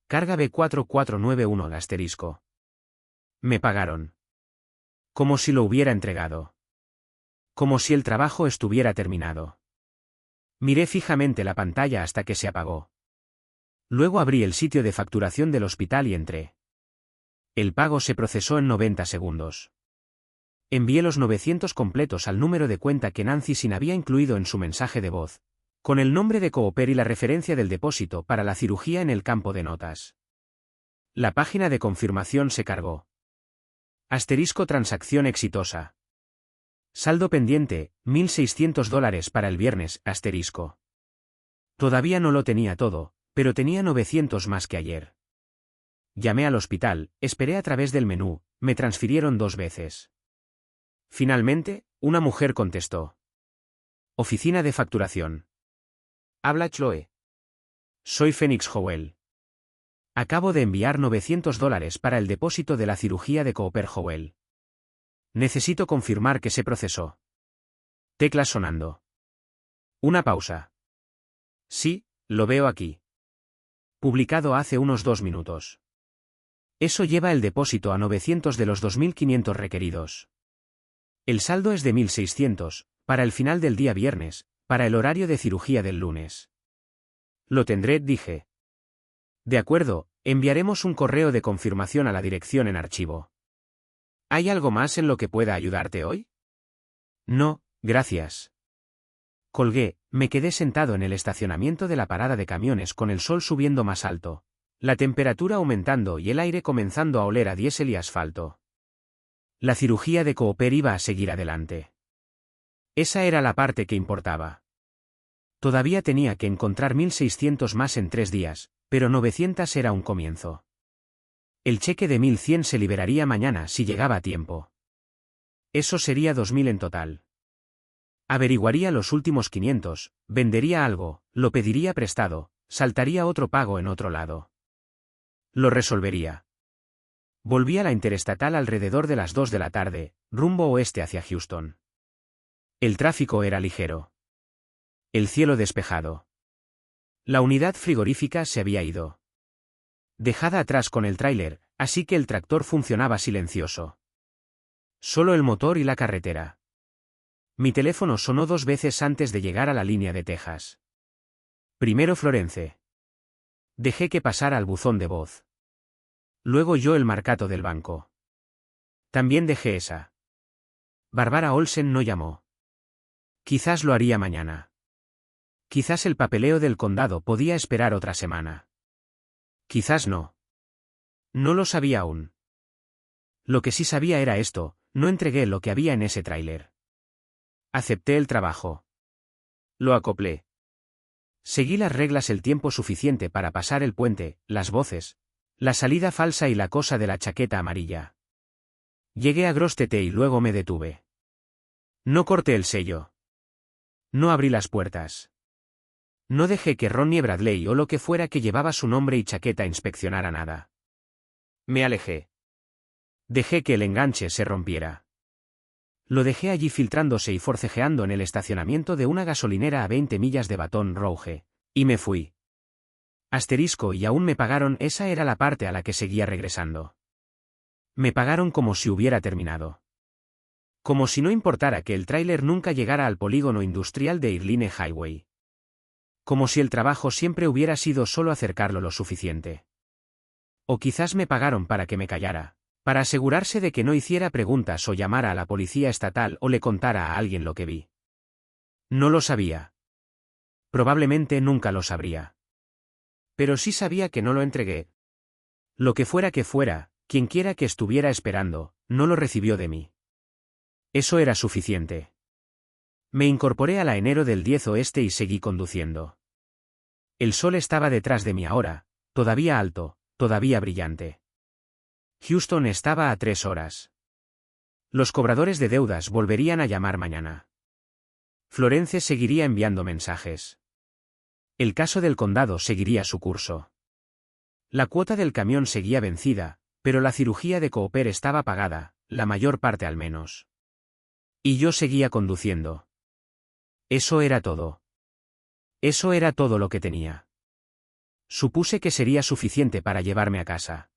Carga B4491 *. Me pagaron. Como si lo hubiera entregado. Como si el trabajo estuviera terminado. Miré fijamente la pantalla hasta que se apagó. Luego abrí el sitio de facturación del hospital y entré. El pago se procesó en 90 segundos. Envié los 900 completos al número de cuenta que Nancy Sin había incluido en su mensaje de voz, con el nombre de Cooper y la referencia del depósito para la cirugía en el campo de notas. La página de confirmación se cargó. * transacción exitosa. Saldo pendiente, $1.600 para el viernes, *. Todavía no lo tenía todo, pero tenía 900 más que ayer. Llamé al hospital, esperé a través del menú, me transfirieron 2 veces. Finalmente, una mujer contestó. Oficina de facturación. Habla Chloe. Soy Phoenix Howell. Acabo de enviar $900 para el depósito de la cirugía de Cooper Howell. Necesito confirmar que se procesó. Teclas sonando. Una pausa. Sí, lo veo aquí. Publicado hace unos 2 minutos. Eso lleva el depósito a 900 de los 2.500 requeridos. El saldo es de 1.600, para el final del día viernes, para el horario de cirugía del lunes. Lo tendré, dije. De acuerdo, enviaremos un correo de confirmación a la dirección en archivo. ¿Hay algo más en lo que pueda ayudarte hoy? No, gracias. Colgué, me quedé sentado en el estacionamiento de la parada de camiones con el sol subiendo más alto, la temperatura aumentando y el aire comenzando a oler a diésel y asfalto. La cirugía de Cooper iba a seguir adelante. Esa era la parte que importaba. Todavía tenía que encontrar 1.600 más en 3 días, pero 900 era un comienzo. El cheque de 1.100 se liberaría mañana si llegaba a tiempo. Eso sería 2.000 en total. Averiguaría los últimos 500, vendería algo, lo pediría prestado, saltaría otro pago en otro lado. Lo resolvería. Volví a la interestatal alrededor de las 2 de la tarde, rumbo oeste hacia Houston. El tráfico era ligero. El cielo despejado. La unidad frigorífica se había ido. Dejada atrás con el tráiler, así que el tractor funcionaba silencioso. Solo el motor y la carretera. Mi teléfono sonó 2 veces antes de llegar a la línea de Texas. Primero Florence. Dejé que pasara al buzón de voz. Luego yo el marcato del banco. También dejé esa. Barbara Olsen no llamó. Quizás lo haría mañana. Quizás el papeleo del condado podía esperar otra semana. Quizás no. No lo sabía aún. Lo que sí sabía era esto, no entregué lo que había en ese tráiler. Acepté el trabajo. Lo acoplé. Seguí las reglas el tiempo suficiente para pasar el puente, las voces, la salida falsa y la cosa de la chaqueta amarilla. Llegué a Grostete y luego me detuve. No corté el sello. No abrí las puertas. No dejé que Ronnie Bradley o lo que fuera que llevaba su nombre y chaqueta inspeccionara nada. Me alejé. Dejé que el enganche se rompiera. Lo dejé allí filtrándose y forcejeando en el estacionamiento de una gasolinera a 20 millas de Baton Rouge, y me fui. Y aún me pagaron, esa era la parte a la que seguía regresando. Me pagaron como si hubiera terminado. Como si no importara que el tráiler nunca llegara al polígono industrial de Irline Highway. Como si el trabajo siempre hubiera sido solo acercarlo lo suficiente. O quizás me pagaron para que me callara, para asegurarse de que no hiciera preguntas o llamara a la policía estatal o le contara a alguien lo que vi. No lo sabía. Probablemente nunca lo sabría. Pero sí sabía que no lo entregué. Lo que fuera, quienquiera que estuviera esperando, no lo recibió de mí. Eso era suficiente. Me incorporé a la enero del 10 oeste y seguí conduciendo. El sol estaba detrás de mí ahora, todavía alto, todavía brillante. Houston estaba a 3 horas. Los cobradores de deudas volverían a llamar mañana. Florence seguiría enviando mensajes. El caso del condado seguiría su curso. La cuota del camión seguía vencida, pero la cirugía de Cooper estaba pagada, la mayor parte al menos. Y yo seguía conduciendo. Eso era todo. Eso era todo lo que tenía. Supuse que sería suficiente para llevarme a casa.